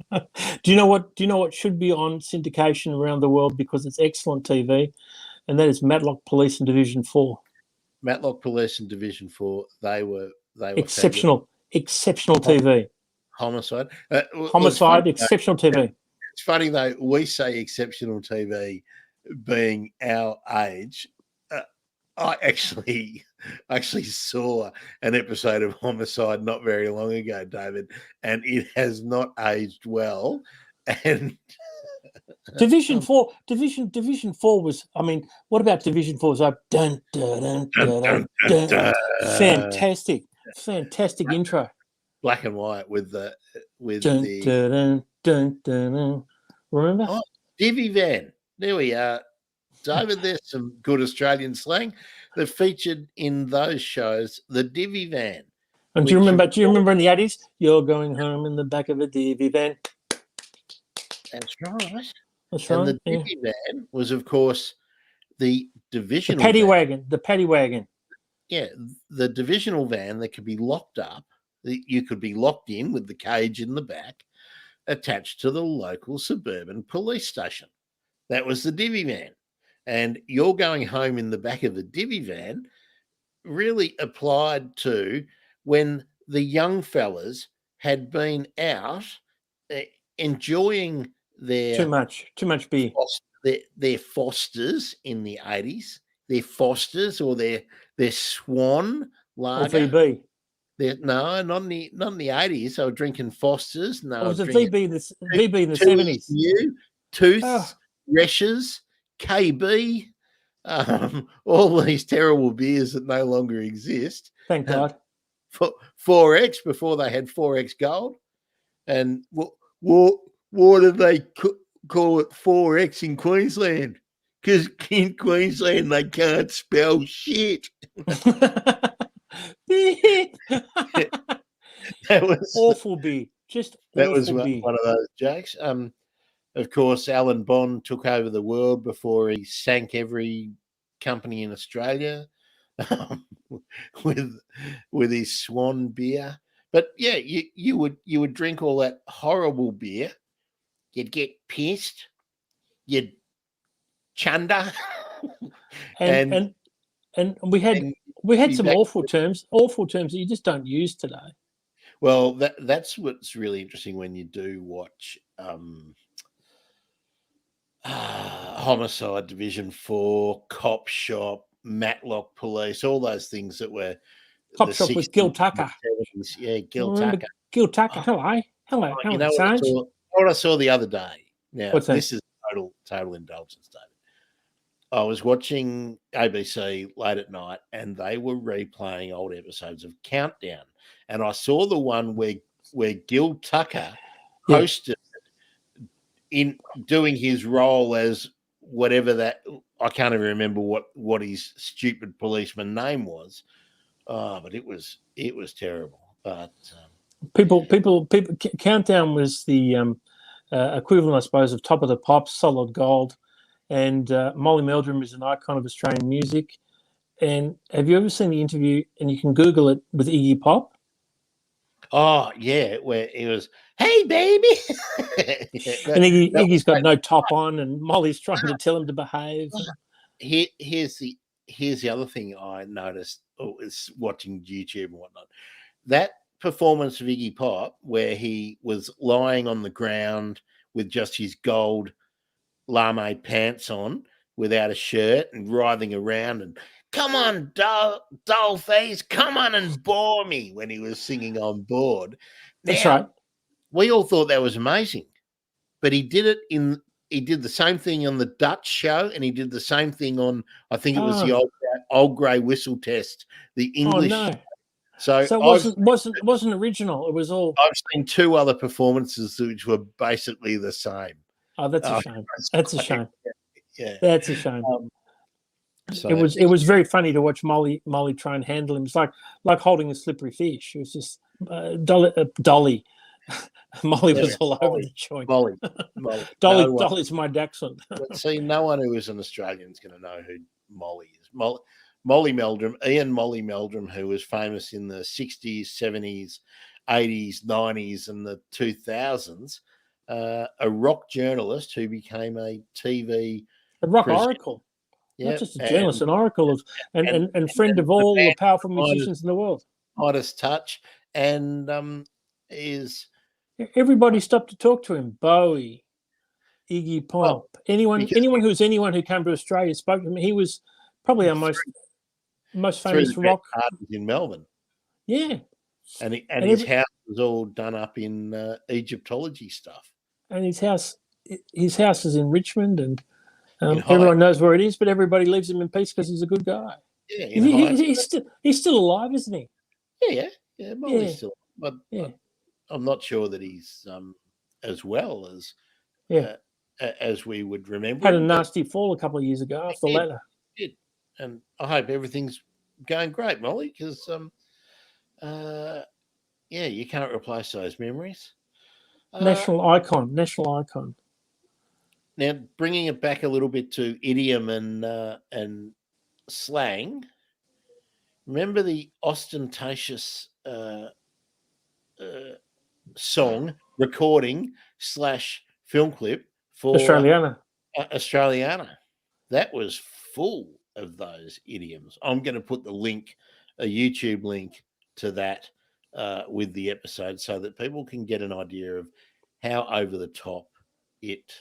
Speaker 1: Do you know what should be on syndication around the world because it's excellent TV, and that is Matlock Police and Division 4.
Speaker 2: Matlock Police and Division 4. They were
Speaker 1: exceptional TV.
Speaker 2: Homicide.
Speaker 1: Homicide, exceptional TV.
Speaker 2: It's funny though, we say exceptional TV being our age. I actually saw an episode of Homicide not very long ago, David, and it has not aged well. And
Speaker 1: Division 4 was, I mean, what about Division 4? It was like dun, dun, dun, dun, dun, dun, dun. Fantastic intro.
Speaker 2: Black and white with
Speaker 1: dun, the dun, dun, dun, dun. Remember?
Speaker 2: Oh, Divvy Van. There we are. David, there's some good Australian slang that featured in those shows. The Divvy Van.
Speaker 1: And do you remember in the 80s? You're going home in the back of a Divvy Van.
Speaker 2: That's right.
Speaker 1: That's right.
Speaker 2: And the Divvy Van was, of course, the divisional
Speaker 1: The paddy wagon.
Speaker 2: Yeah, the divisional van that could be locked up. You could be locked in with the cage in the back, attached to the local suburban police station. That was the Divvy Van. And you're going home in the back of the Divvy Van really applied to when the young fellas had been out enjoying their
Speaker 1: too much beer.
Speaker 2: Their Fosters in the 80s, their Fosters or their Swan lager.
Speaker 1: Or VB.
Speaker 2: No, not in the 80s. They were drinking Fosters. No,
Speaker 1: it was a VB in the 70s.
Speaker 2: Tooth, Reshes, KB, all these terrible beers that no longer exist.
Speaker 1: Thank God.
Speaker 2: 4X before they had 4X Gold. And what did they call it 4X in Queensland? Because in Queensland they can't spell shit. That was
Speaker 1: awful beer.
Speaker 2: That was one of those jokes. Of course, Alan Bond took over the world before he sank every company in Australia with his Swan beer. But yeah, you would drink all that horrible beer. You'd get pissed. You'd chunder.
Speaker 1: And we had some awful terms that you just don't use today.
Speaker 2: Well, that's what's really interesting when you do watch Homicide, Division 4, Cop Shop, Matlock Police, all those things that were
Speaker 1: Cop Shop with Gil Tucker.
Speaker 2: Yeah, Gil Tucker.
Speaker 1: Gil Tucker. Hello.
Speaker 2: You know what I saw the other day? Now, this is total indulgence, David. I was watching ABC late at night and they were replaying old episodes of Countdown. And I saw the one where Gil Tucker hosted in doing his role as whatever that, I can't even remember what his stupid policeman name was. But it was terrible. But
Speaker 1: people. Countdown was the equivalent, I suppose, of Top of the Pops, Solid Gold, and Molly Meldrum is an icon of Australian music. And have you ever seen the interview? And you can Google it with Iggy Pop.
Speaker 2: Oh yeah, where he was, "Hey baby,"
Speaker 1: and Iggy's got no top on, and Molly's trying to tell him to behave.
Speaker 2: Here's the other thing I noticed is watching YouTube and whatnot. That performance of Iggy Pop, where he was lying on the ground with just his gold lame pants on, without a shirt, and writhing around and, "Come on, doll face, come on and bore me," when he was singing On Board.
Speaker 1: That's right.
Speaker 2: We all thought that was amazing, but he did the same thing on the Dutch show, and he did the same thing on, I think it was the old grey whistle test, the English.
Speaker 1: Oh, no.
Speaker 2: So
Speaker 1: it wasn't original. It was all.
Speaker 2: I've seen two other performances which were basically the same.
Speaker 1: Oh, that's a shame. That's a shame.
Speaker 2: Yeah,
Speaker 1: that's a shame.
Speaker 2: So
Speaker 1: it was very funny to watch Molly try and handle him. It's like holding a slippery fish. It was just Dolly. Molly was all over the joint.
Speaker 2: Molly.
Speaker 1: Dolly's my dachshund.
Speaker 2: See, no one who is an Australian is going to know who Molly is. Molly Meldrum, Ian Molly Meldrum, who was famous in the 60s, 70s, 80s, 90s, and the 2000s, a rock journalist who became a TV...
Speaker 1: A rock oracle. Not just a journalist, an oracle of, and friend of all the powerful musicians in the world.
Speaker 2: Midas Touch, and is...
Speaker 1: Everybody stopped to talk to him. Bowie, Iggy Pop, anyone who came to Australia spoke to him. He was probably our most famous rock
Speaker 2: parties in Melbourne.
Speaker 1: Yeah,
Speaker 2: and his house was all done up in Egyptology stuff.
Speaker 1: And his house is in Richmond, and everyone knows where it is. But everybody leaves him in peace because he's a good guy.
Speaker 2: Yeah,
Speaker 1: he's still alive, isn't he?
Speaker 2: Yeah. Molly's still, but I'm not sure that he's as well as we would remember.
Speaker 1: Had a nasty fall a couple of years ago off the ladder.
Speaker 2: Did. And I hope everything's going great, Molly, because you can't replace those memories.
Speaker 1: National icon.
Speaker 2: Now, bringing it back a little bit to idiom and slang. Remember the ostentatious song recording / film clip for Australiana. That was full of those idioms. I'm going to put a YouTube link to that with the episode, so that people can get an idea of how over the top it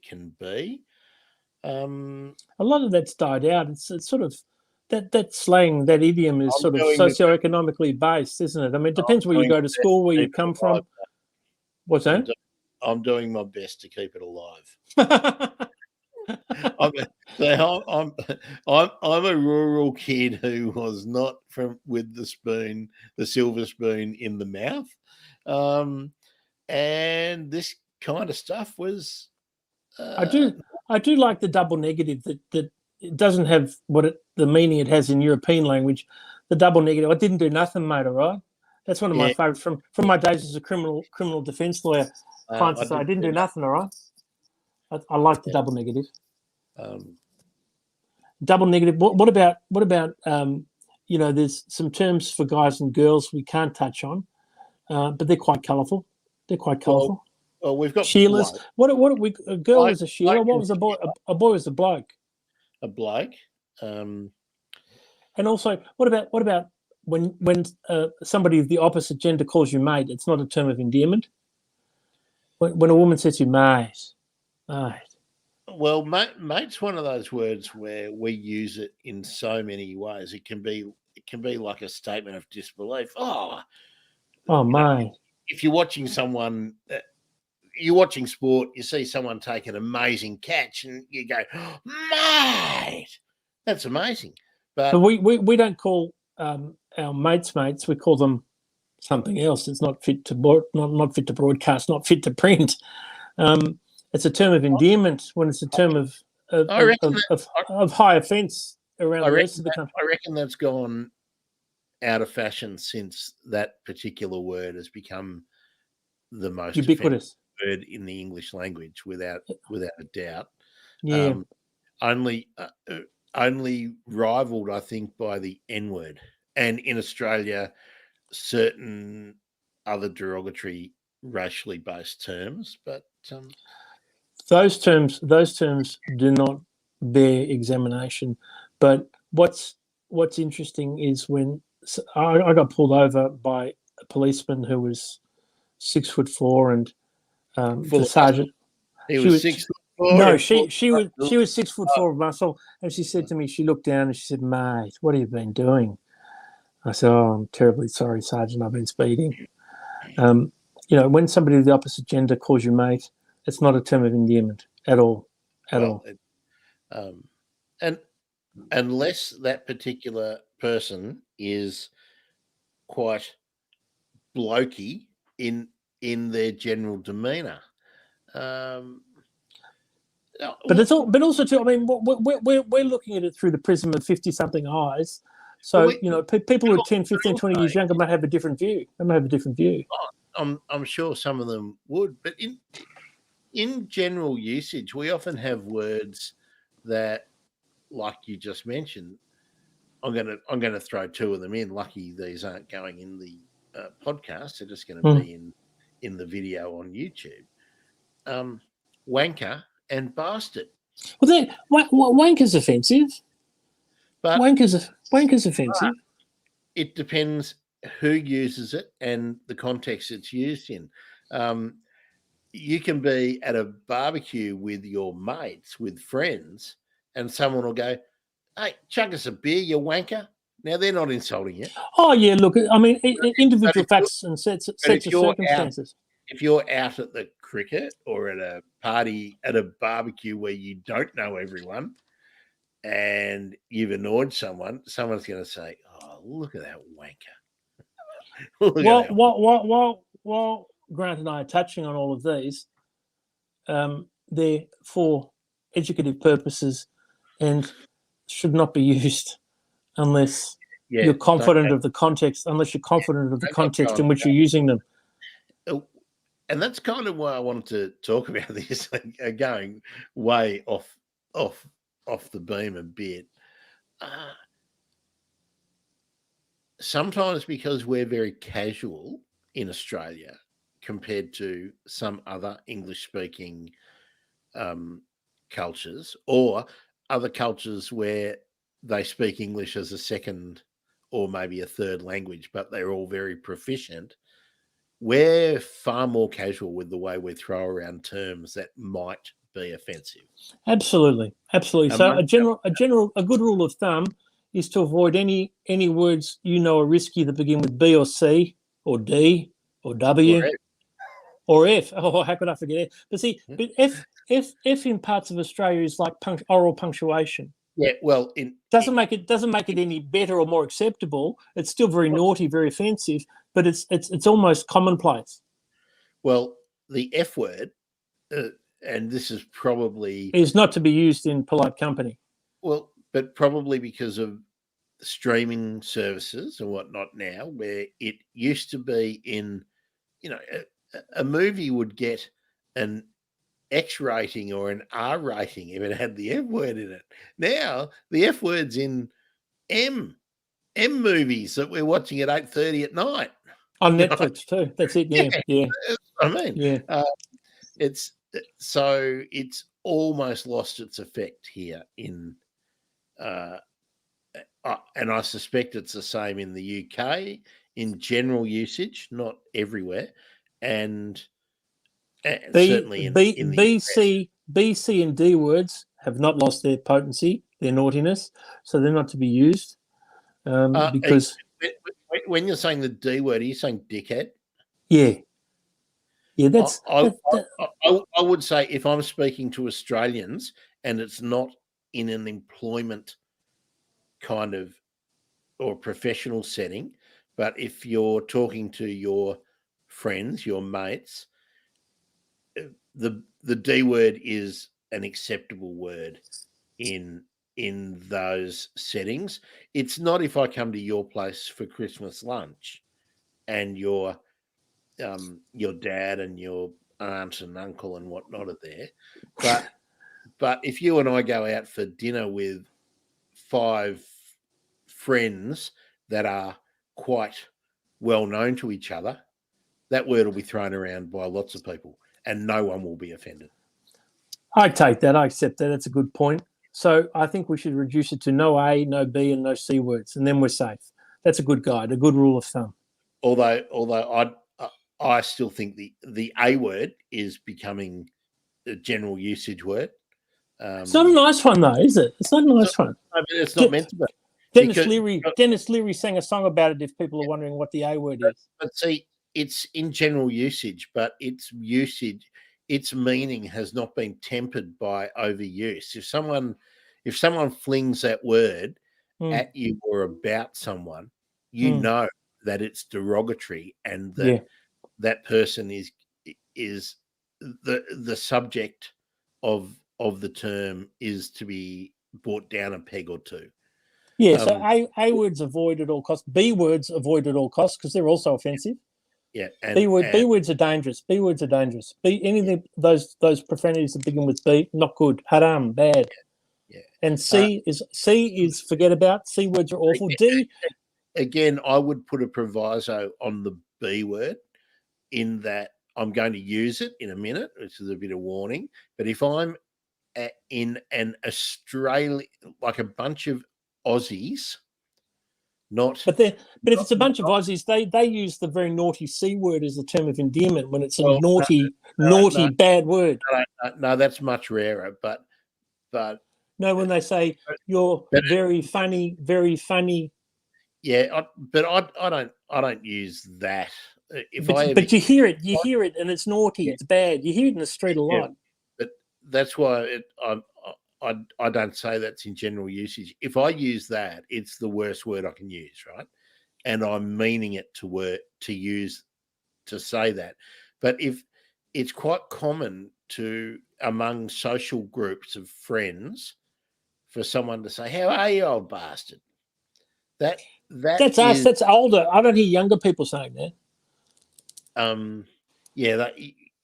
Speaker 2: can be.
Speaker 1: A lot of that's died out. It's sort of that slang, that idiom is sort of socioeconomically based, isn't it? I mean, it depends where you go to school, where you come from. What's that?
Speaker 2: I'm doing my best to keep it alive. I'm a rural kid who was not with the silver spoon in the mouth, and this kind of stuff was.
Speaker 1: I do like the double negative that it doesn't have the meaning it has in European language. The double negative. I didn't do nothing, mate. All right. That's one of my favourites from my days as a criminal defence lawyer. I didn't do nothing. All right. I like the double negative. Double negative. What about there's some terms for guys and girls we can't touch on, but they're quite colourful.
Speaker 2: Well, we've got
Speaker 1: Sheila's. A girl was a Sheila. What was a boy? A boy was a bloke.
Speaker 2: A bloke.
Speaker 1: And also, what about when somebody of the opposite gender calls you mate? It's not a term of endearment. When a woman says to you, mate.
Speaker 2: Well, mate's one of those words where we use it in so many ways. It can be like a statement of disbelief. Oh,
Speaker 1: mate.
Speaker 2: If you're watching someone, you're watching sport, you see someone take an amazing catch, and you go, mate, that's amazing. But
Speaker 1: we don't call our mates. We call them something else. It's not fit to not fit to broadcast, not fit to print. It's a term of endearment when it's a term of
Speaker 2: I reckon that,
Speaker 1: of high offence around
Speaker 2: I
Speaker 1: the
Speaker 2: reckon
Speaker 1: rest of the
Speaker 2: that,
Speaker 1: country.
Speaker 2: I reckon that's gone out of fashion since that particular word has become the most offensive
Speaker 1: Ubiquitous.
Speaker 2: word in the English language, without a doubt.
Speaker 1: Yeah.
Speaker 2: Only rivaled, I think, by the N word, and in Australia, certain other derogatory racially based terms. But
Speaker 1: Those terms do not bear examination. But what's interesting is when I got pulled over by a policeman who was 6'4", and
Speaker 2: full
Speaker 1: the
Speaker 2: of muscle.
Speaker 1: sergeant.
Speaker 2: He
Speaker 1: She
Speaker 2: was
Speaker 1: was
Speaker 2: 6'4"
Speaker 1: no,
Speaker 2: and full
Speaker 1: she
Speaker 2: of
Speaker 1: was 6'4" of muscle, and she said to me, she looked down and she said, "Mate, what have you been doing?" I said, "Oh, I'm terribly sorry, Sergeant. I've been speeding." When somebody of the opposite gender calls you mate, it's not a term of endearment at all, at all.
Speaker 2: And unless that particular person is quite blokey in their general demeanour.
Speaker 1: But also too. I mean, we're looking at it through the prism of 50-something eyes. So people who are 10, 15, 20 years younger might have a different view. They might have a different view.
Speaker 2: I'm sure some of them would, but in general usage, we often have words that, like you just mentioned, I'm gonna throw two of them in. Lucky these aren't going in the podcast; they're just going to be in the video on YouTube. Wanker and bastard.
Speaker 1: Well, wanker's offensive.
Speaker 2: But
Speaker 1: wanker's offensive.
Speaker 2: It depends who uses it and the context it's used in. You can be at a barbecue with your mates, with friends, and someone will go, "Hey, chug us a beer, you wanker." Now, they're not insulting you.
Speaker 1: Oh, yeah, look, I mean, individual facts and sets of circumstances.
Speaker 2: If you're out at the cricket or at a party, at a barbecue where you don't know everyone and you've annoyed someone's going to say, "Oh, look at that wanker."
Speaker 1: While Grant and I are touching on all of these, they're for educative purposes and should not be used unless you're confident of the context, in which you're using them.
Speaker 2: And that's kind of why I wanted to talk about this, going way off the beam a bit. Sometimes because we're very casual in Australia compared to some other English-speaking cultures, or other cultures where they speak English as a second or maybe a third language, but they're all very proficient, we're far more casual with the way we throw around terms that might be offensive.
Speaker 1: Absolutely. So a good rule of thumb is to avoid any words are risky that begin with B or C or D or W or F. Oh, how could I forget F? But see, but F in parts of Australia is like oral punctuation.
Speaker 2: Yeah, well,
Speaker 1: doesn't make it any better or more acceptable. It's still very naughty, very offensive, but it's almost commonplace.
Speaker 2: Well, the F word, and this is probably
Speaker 1: is not to be used in polite company.
Speaker 2: Well, but probably because of streaming services and whatnot now, where it used to be in, a movie would get an X rating or an R rating if it had the F word in it. Now the F word's in M movies that we're watching at 8:30 at night
Speaker 1: on Netflix too. That's it. Yeah.
Speaker 2: I mean,
Speaker 1: yeah.
Speaker 2: It's almost lost its effect here in, and I suspect it's the same in the UK in general usage, not everywhere, and certainly in the US.
Speaker 1: B, C, and D words have not lost their potency, their naughtiness, so they're not to be used because.
Speaker 2: When you're saying the D word, are you saying dickhead?
Speaker 1: Yeah. Yeah,
Speaker 2: I would say if I'm speaking to Australians and it's not in an employment kind of or professional setting, but if you're talking to your friends, your mates, the D word is an acceptable word in those settings. It's not if I come to your place for Christmas lunch and your dad and your aunt and uncle and whatnot are there, but if you and I go out for dinner with 5 friends that are quite well known to each other, that word will be thrown around by lots of people and no one will be offended.
Speaker 1: I take that. I accept that. That's a good point. So I think we should reduce it to no A, no B, and no C words, and then we're safe. That's a good guide, a good rule of thumb.
Speaker 2: Although I still think the A word is becoming a general usage word.
Speaker 1: It's not a nice one, though, is it? It's not a nice one.
Speaker 2: I mean, it's not meant to be.
Speaker 1: Dennis Leary sang a song about it, if people are wondering what the A word is.
Speaker 2: But see, it's in general usage, but its meaning has not been tempered by overuse. If someone flings that word at you or about someone, you know that it's derogatory and that that person is the subject of the term is to be brought down a peg or two.
Speaker 1: Yeah, so A words avoid at all costs. B words avoid at all costs because they're also offensive.
Speaker 2: Yeah,
Speaker 1: B words are dangerous. B words are dangerous. Anything those profanities that begin with B, not good. Haram, bad.
Speaker 2: Yeah.
Speaker 1: And C is forget about. C words are awful. D.
Speaker 2: Again, I would put a proviso on the B word in that I'm going to use it in a minute, which is a bit of warning. But if I'm in an Australia, like a bunch of Aussies, not.
Speaker 1: But if it's a bunch of Aussies, they use the very naughty C word as a term of endearment when it's a naughty, bad word.
Speaker 2: No, that's much rarer. But
Speaker 1: no, when they say you're very funny, very funny.
Speaker 2: Yeah, but I don't use that.
Speaker 1: But you hear it, and it's naughty, it's bad. You hear it in the street a lot.
Speaker 2: But that's why I don't say that's in general usage. If I use that, it's the worst word I can use, right? And I'm meaning it to use to say that. But if it's quite common among social groups of friends for someone to say, "How are you, old bastard?" That's
Speaker 1: us. That's older. I don't hear younger people saying that.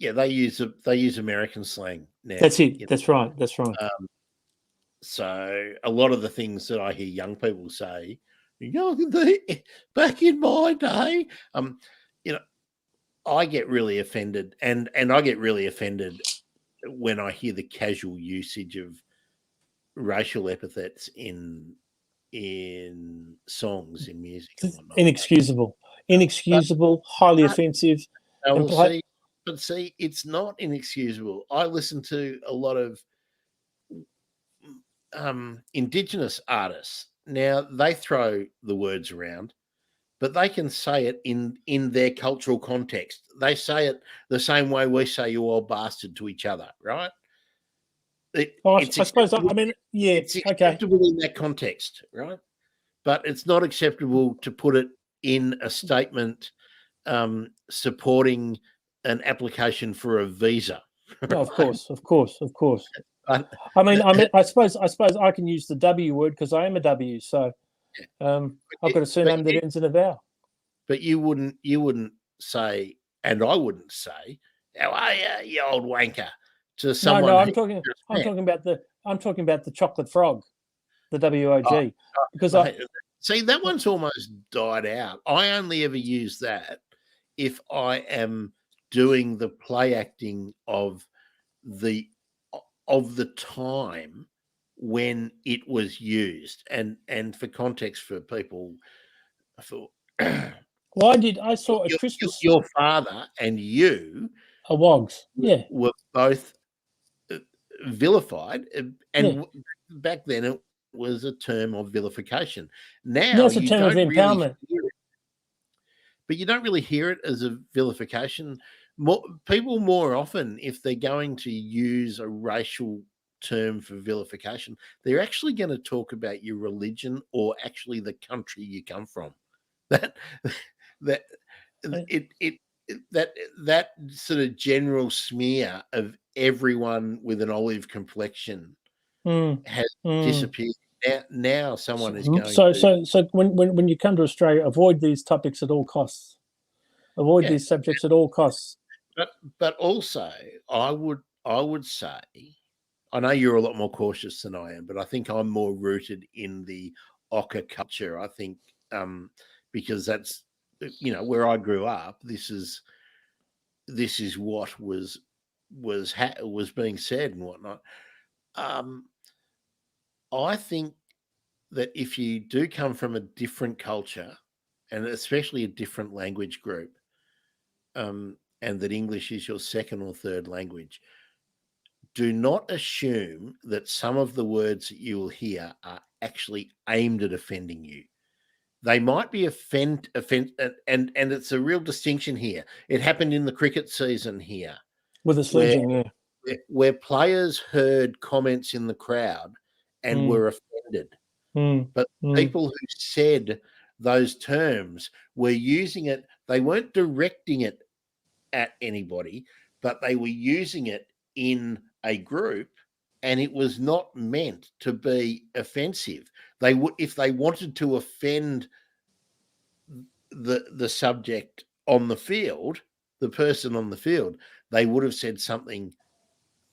Speaker 2: They use American slang now.
Speaker 1: That's it. That's right.
Speaker 2: So a lot of the things that I hear young people say, back in my day, I get really offended, and I get really offended when I hear the casual usage of racial epithets in songs, in music and whatnot.
Speaker 1: Inexcusable, highly offensive.
Speaker 2: But see, it's not inexcusable. I listen to a lot of Indigenous artists. Now, they throw the words around, but they can say it in their cultural context. They say it the same way we say "you old bastard" to each other, right?
Speaker 1: It's acceptable
Speaker 2: in that context, right? But it's not acceptable to put it in a statement supporting an application for a visa.
Speaker 1: Right? Of course. I suppose I can use the W word because I am a W. So I've got a surname that ends in a vowel.
Speaker 2: But you wouldn't say, and I wouldn't say, "How are you, you old wanker?" to someone.
Speaker 1: No, I'm talking about the chocolate frog, the WOG, because
Speaker 2: see that one's almost died out. I only ever use that if I am doing the play acting of the time when it was used, and for context for people,
Speaker 1: I saw a Christmas.
Speaker 2: Your father and you,
Speaker 1: wogs,
Speaker 2: were both vilified, and back then it was a term of vilification. Now
Speaker 1: it's a term of empowerment.
Speaker 2: But you don't really hear it as a vilification. People more often, if they're going to use a racial term for vilification, they're actually going to talk about your religion or actually the country you come from. That sort of general smear of everyone with an olive complexion
Speaker 1: Mm,
Speaker 2: has
Speaker 1: mm.
Speaker 2: disappeared. Now someone is going
Speaker 1: So
Speaker 2: to...
Speaker 1: when you come to Australia, avoid these topics at all costs. Avoid
Speaker 2: Yeah.
Speaker 1: these subjects at all costs.
Speaker 2: But also, I would say, I know you're a lot more cautious than I am, but I think I'm more rooted in the ochre culture. I think because that's, you know, where I grew up. This is what was being said and whatnot. I think that if you do come from a different culture, and especially a different language group, and that English is your second or third language, do not assume that some of the words that you will hear are actually aimed at offending you. They might be and it's a real distinction here. It happened in the cricket season here,
Speaker 1: With a sledging,
Speaker 2: where players heard comments in the crowd and were offended. But people who said those terms were using it, they weren't directing it at anybody, but they were using it in a group, and it was not meant to be offensive. They would, if they wanted to offend the subject on the field, the person on the field, they would have said something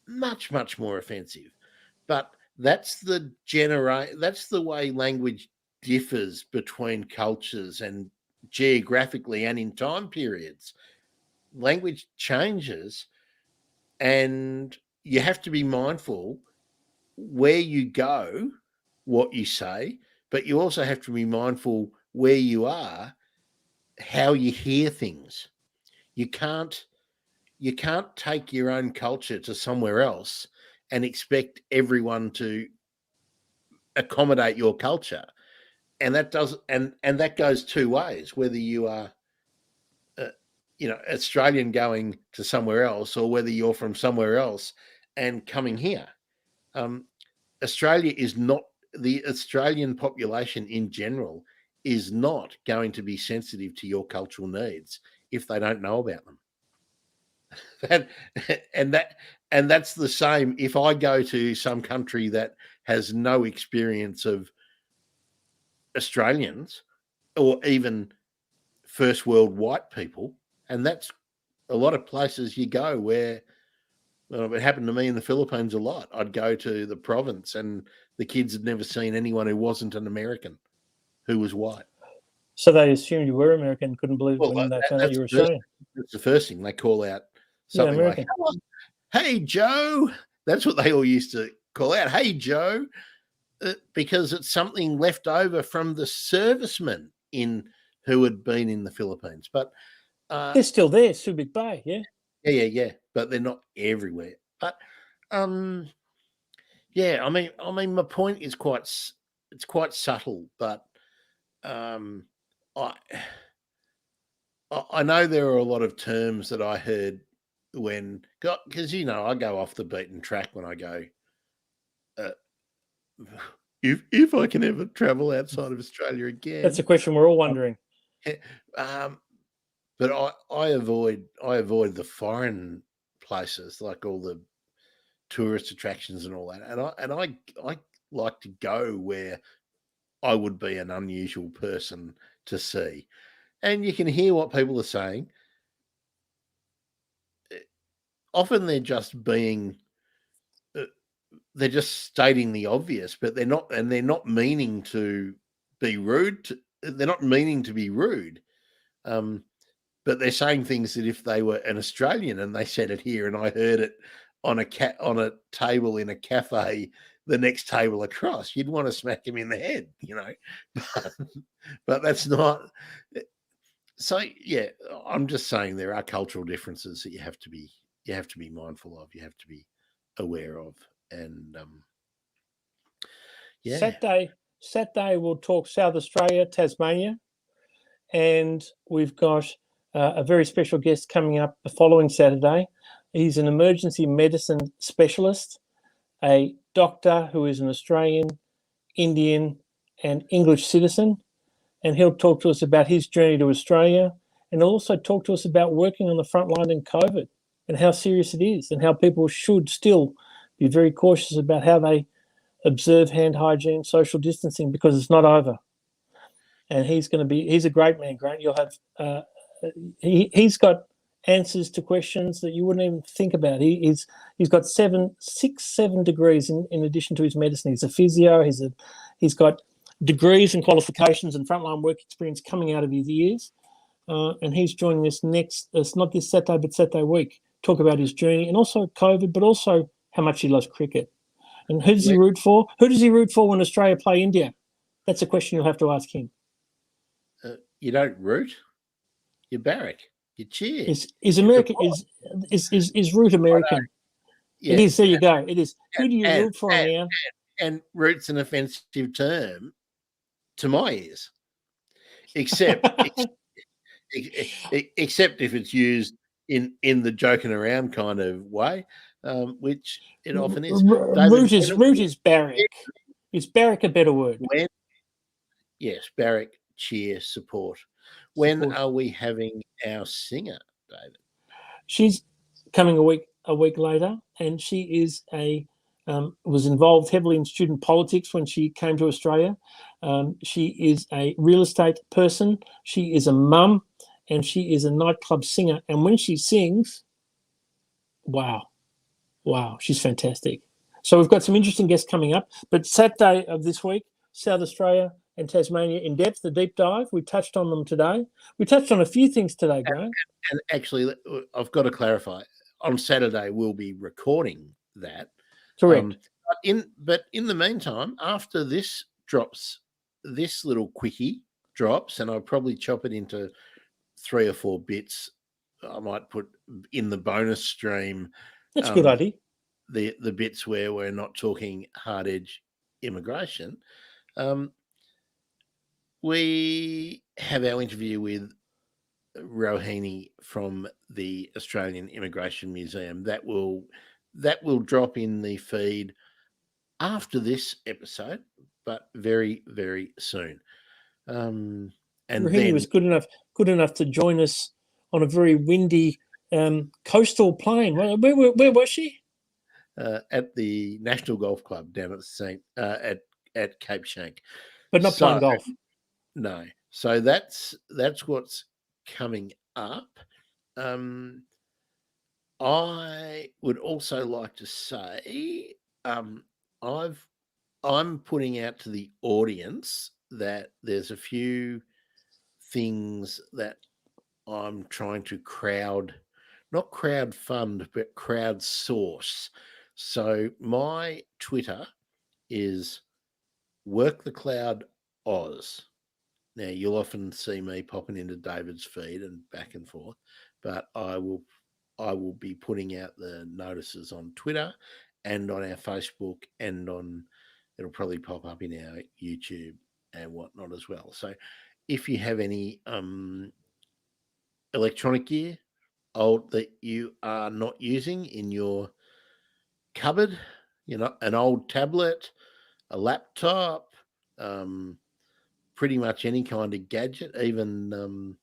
Speaker 2: much, much more offensive. But that's the way language differs between cultures and geographically and in time periods. Language changes, and you have to be mindful where you go, what you say, but you also have to be mindful where you are, how you hear things. You can't take your own culture to somewhere else and expect everyone to accommodate your culture. And that does and that goes two ways, whether you are Australian going to somewhere else, or whether you're from somewhere else and coming here. Australia is not, the Australian population in general is not going to be sensitive to your cultural needs if they don't know about them. and that's the same if I go to some country that has no experience of Australians or even first world white people. And that's a lot of places you go where, well, it happened to me in the Philippines a lot. I'd go to the province and the kids had never seen anyone who wasn't an American who was white.
Speaker 1: So they assumed you were American, couldn't believe when they found out you were Australian.
Speaker 2: That's the first thing. They call out something like, "Hey, Joe." That's what they all used to call out. "Hey, Joe," because it's something left over from the servicemen who had been in the Philippines. But
Speaker 1: they're still there, Subic Bay, yeah?
Speaker 2: Yeah. But they're not everywhere. But yeah, I mean, my point is quite subtle, but I know there are a lot of terms that I heard because I go off the beaten track when I go. If I can ever travel outside of Australia again,
Speaker 1: that's a question we're all wondering.
Speaker 2: But I avoid the foreign places, like all the tourist attractions and all that, and I like to go where I would be an unusual person to see, and you can hear what people are saying. Often they're just stating the obvious, but they're not meaning to be rude. They're not meaning to be rude. But they're saying things that if they were an Australian and they said it here and I heard it on a table in a cafe the next table across, you'd want to smack him in the head, but that's not. So yeah, I'm just saying there are cultural differences that you have to be mindful of, you have to be aware of, and yeah.
Speaker 1: Saturday we'll talk South Australia, Tasmania, and we've got a very special guest coming up the following Saturday. He's an emergency medicine specialist, a doctor who is an Australian, Indian, and English citizen, and he'll talk to us about his journey to Australia, and he'll also talk to us about working on the front line in COVID. and how serious it is, and how people should still be very cautious about how they observe hand hygiene, social distancing, because it's not over. And he's a great man, Grant. You'll have, he's got answers to questions that you wouldn't even think about. He's got 7 degrees in addition to his medicine. He's a physio. He's got degrees and qualifications and frontline work experience coming out of his ears. And he's joining us next. It's not this Saturday, but Saturday week. Talk about his journey and also COVID, but also how much he loves cricket. And who does he root for? Who does he root for when Australia play India? That's a question you'll have to ask him.
Speaker 2: You don't root. You barrack. You cheer.
Speaker 1: Is American is root American? Yeah. It is. There you go. It is. Who do you root for now?
Speaker 2: And root's an offensive term to my ears, except if it's used in the joking around kind of way, which it often is.
Speaker 1: Root is barrack. Is barrack a better word?
Speaker 2: Yes, barrack, cheer, support. When are we having our singer, David?
Speaker 1: She's coming a week later, and she is was involved heavily in student politics when she came to Australia. She is a real estate person. She is a mum, and she is a nightclub singer. And when she sings, wow, she's fantastic. So we've got some interesting guests coming up. But Saturday of this week, South Australia and Tasmania in depth, the deep dive. We touched on them today. We touched on a few things today, Grant.
Speaker 2: And actually, I've got to clarify. On Saturday, we'll be recording that.
Speaker 1: Correct.
Speaker 2: But in the meantime, after this drops, this little quickie drops, and I'll probably chop it into 3 or 4 bits. I might put in the bonus stream.
Speaker 1: That's a good idea.
Speaker 2: The bits where we're not talking hard edge immigration. We have our interview with Rohini from the Australian Immigration Museum. That will drop in the feed after this episode, but very, very soon. And
Speaker 1: Rohini was good enough to join us on a very windy coastal plain. Where was she?
Speaker 2: At the National Golf Club down at at Cape Shank,
Speaker 1: but not playing golf.
Speaker 2: No, so that's what's coming up. I would also like to say I'm putting out to the audience that there's a few things that I'm trying to not crowdfund, but crowdsource. So my Twitter is Work the Cloud Oz. Now, you'll often see me popping into David's feed and back and forth, but I will be putting out the notices on Twitter and on our Facebook, and it'll probably pop up in our YouTube and whatnot as well. So if you have any electronic gear that you are not using in your cupboard, an old tablet, a laptop, pretty much any kind of gadget, even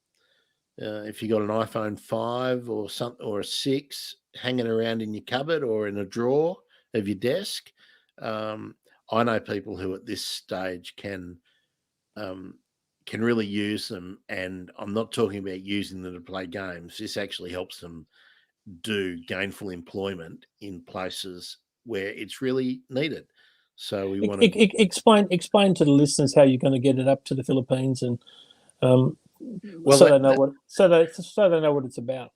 Speaker 2: if you got an iPhone 5 or something, or a 6 hanging around in your cupboard or in a drawer of your desk. I know people who at this stage can really use them, and I'm not talking about using them to play games. This actually helps them do gainful employment in places where it's really needed. So we want to
Speaker 1: explain to the listeners how you're going to get it up to the Philippines, and so they know what it's about.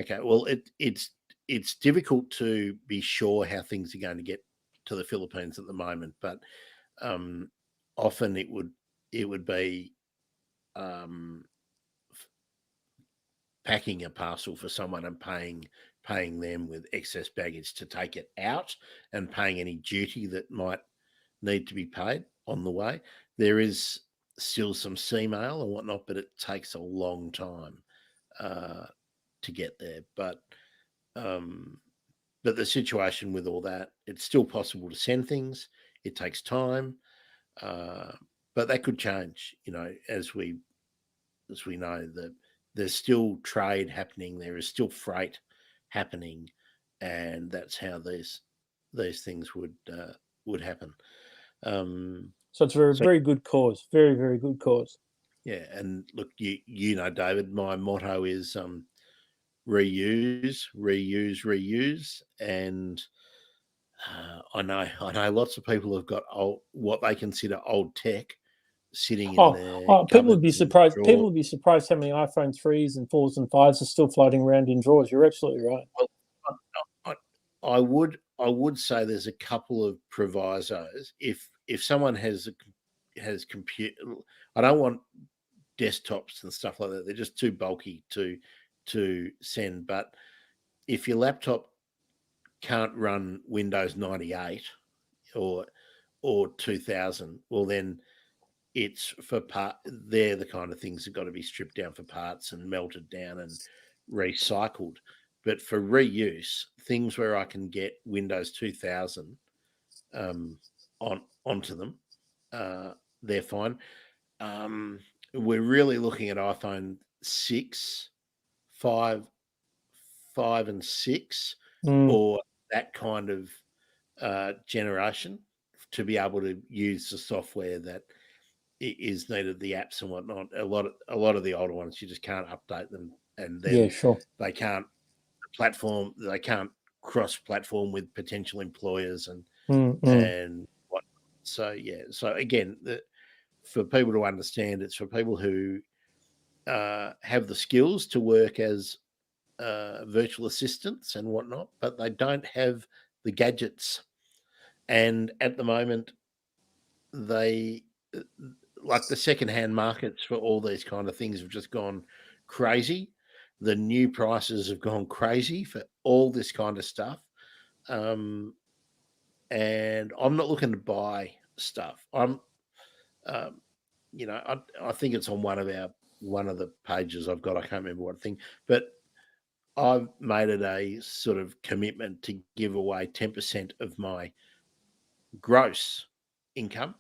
Speaker 2: Okay, well, it's difficult to be sure how things are going to get to the Philippines at the moment, but often it would be packing a parcel for someone and paying them with excess baggage to take it out, and paying any duty that might need to be paid on the way. There is still some sea mail and whatnot, but it takes a long time to get there. But the situation with all that, it's still possible to send things. It takes time, but that could change. As we know that there's still trade happening. There is still freight happening, and that's how these things would happen.
Speaker 1: So it's a very, very good cause. Very, very good cause.
Speaker 2: Yeah, and look, you know, David, my motto is reuse, reuse, reuse, and I know lots of people have got what they consider old tech sitting in their
Speaker 1: people would be
Speaker 2: cupboards and
Speaker 1: surprised.
Speaker 2: drawers.
Speaker 1: People would be surprised how many iPhone 3s and 4s and 5s are still floating around in drawers. You're absolutely right.
Speaker 2: Well, I would say there's a couple of provisos. If someone has computer, I don't want desktops and stuff like that. They're just too bulky to send. But if your laptop can't run Windows 98 or 2000, well then it's for part. They're the kind of things that got to be stripped down for parts and melted down and recycled. But for reuse, things where I can get Windows 2000 onto them, they're fine. We're really looking at iPhone 6, 5, and 6, or that kind of generation to be able to use the software that is needed, the apps and whatnot. A lot of the older ones, you just can't update them, and then they can't they can't cross-platform with potential employers and what. So again, for people to understand, it's for people who have the skills to work as virtual assistants and whatnot, but they don't have the gadgets. And at the moment, they like the secondhand markets for all these kind of things have just gone crazy. The new prices have gone crazy for all this kind of stuff. And I'm not looking to buy stuff. I'm, I think it's on one of the pages I've got. I can't remember what thing, but I've made it a sort of commitment to give away 10% of my gross income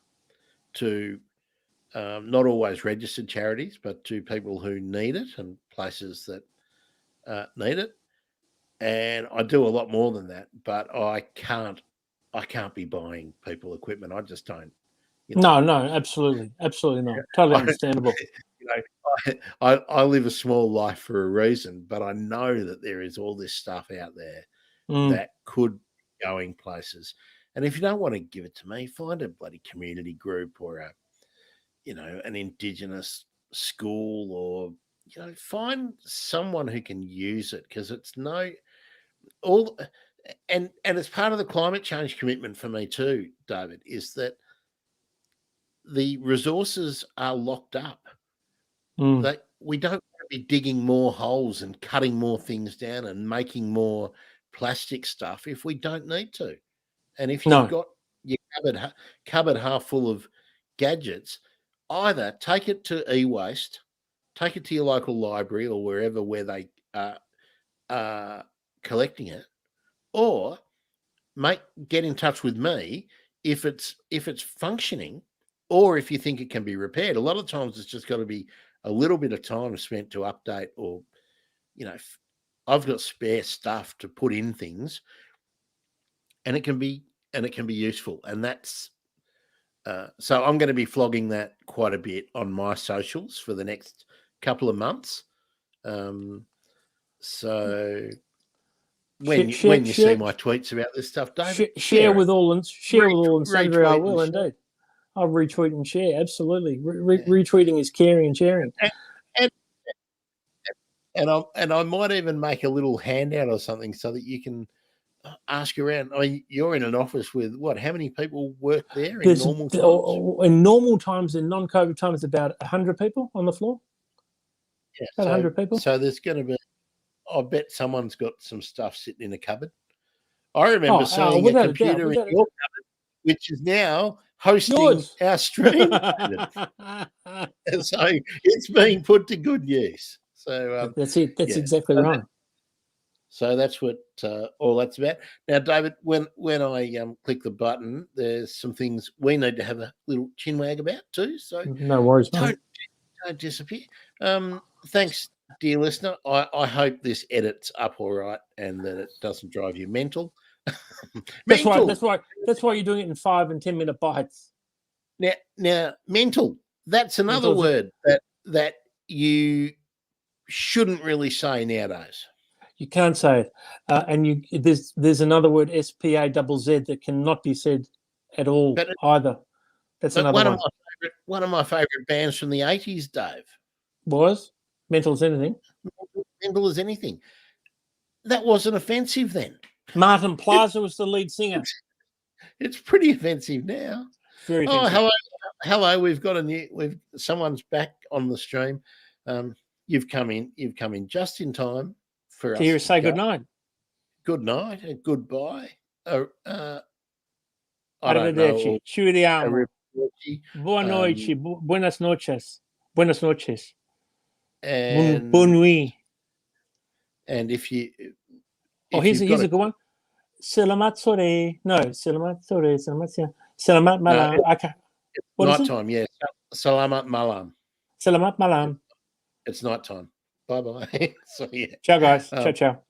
Speaker 2: to not always registered charities, but to people who need it and places that need it. And I do a lot more than that, but I can't be buying people equipment. I just don't.
Speaker 1: No, absolutely not. Totally understandable.
Speaker 2: I live a small life for a reason, but I know that there is all this stuff out there that could be going places. And if you don't want to give it to me, find a bloody community group or an Indigenous school, or find someone who can use it, because it's and it's part of the climate change commitment for me too, David, is that the resources are locked up. That we don't want to be digging more holes and cutting more things down and making more plastic stuff if we don't need to. And if you've got your cupboard half full of gadgets, either take it to e-waste, take it to your local library or wherever where they are collecting it, or get in touch with me if it's functioning, or if you think it can be repaired. A lot of times it's just got to be a little bit of time spent to update, or I've got spare stuff to put in things, and it can be useful. And that's so I'm going to be flogging that quite a bit on my socials for the next couple of months. So when you see my tweets about this stuff, David,
Speaker 1: share with all and sundry, I will indeed. I'll retweet and share. Absolutely, retweeting is caring and sharing.
Speaker 2: And I might even make a little handout or something so that you can ask around. I mean, you're in an office with how many people work there in normal times?
Speaker 1: In normal times, in non-COVID times, about 100 people on the floor.
Speaker 2: Yeah,
Speaker 1: about 100 people.
Speaker 2: So there's going to be. I bet someone's got some stuff sitting in a cupboard. I remember seeing a computer in your cupboard, which is now hosting our stream. So it's being put to good use. So
Speaker 1: that's it. That's exactly right.
Speaker 2: So that's what all that's about. Now, David, when I click the button, there's some things we need to have a little chinwag about too. So
Speaker 1: no worries, mate.
Speaker 2: Don't disappear. Thanks, dear listener, I hope this edits up all right and that it doesn't drive you mental.
Speaker 1: That's
Speaker 2: Mental.
Speaker 1: That's why you're doing it in 5 and 10 minute bites.
Speaker 2: Now, mental. That's another
Speaker 1: Mental.
Speaker 2: word that you shouldn't really say nowadays.
Speaker 1: You can't say it, and there's another word, SPAZZ, that cannot be said at all either. That's another one.
Speaker 2: One of my favourite bands from the 80s, Dave.
Speaker 1: Was Mental as Anything.
Speaker 2: Mental as Anything. That wasn't offensive then.
Speaker 1: Martin Plaza was the lead singer.
Speaker 2: It's pretty offensive now.
Speaker 1: Very offensive.
Speaker 2: Hello. We've got someone's back on the stream. You've come in just in time for us
Speaker 1: to hear us say good night.
Speaker 2: Good night and goodbye. I
Speaker 1: Arrivederci. Ci vediamo. Buona noche. Buenas noches. Buenas noches.
Speaker 2: And
Speaker 1: Bonne nuit.
Speaker 2: And if
Speaker 1: here's a good one. Selamat sore. No, selamat sore. Selamat malam.
Speaker 2: No, it's night time. Yeah. Selamat malam.
Speaker 1: Selamat malam.
Speaker 2: It's night time. Bye bye. So yeah.
Speaker 1: Ciao guys. Ciao.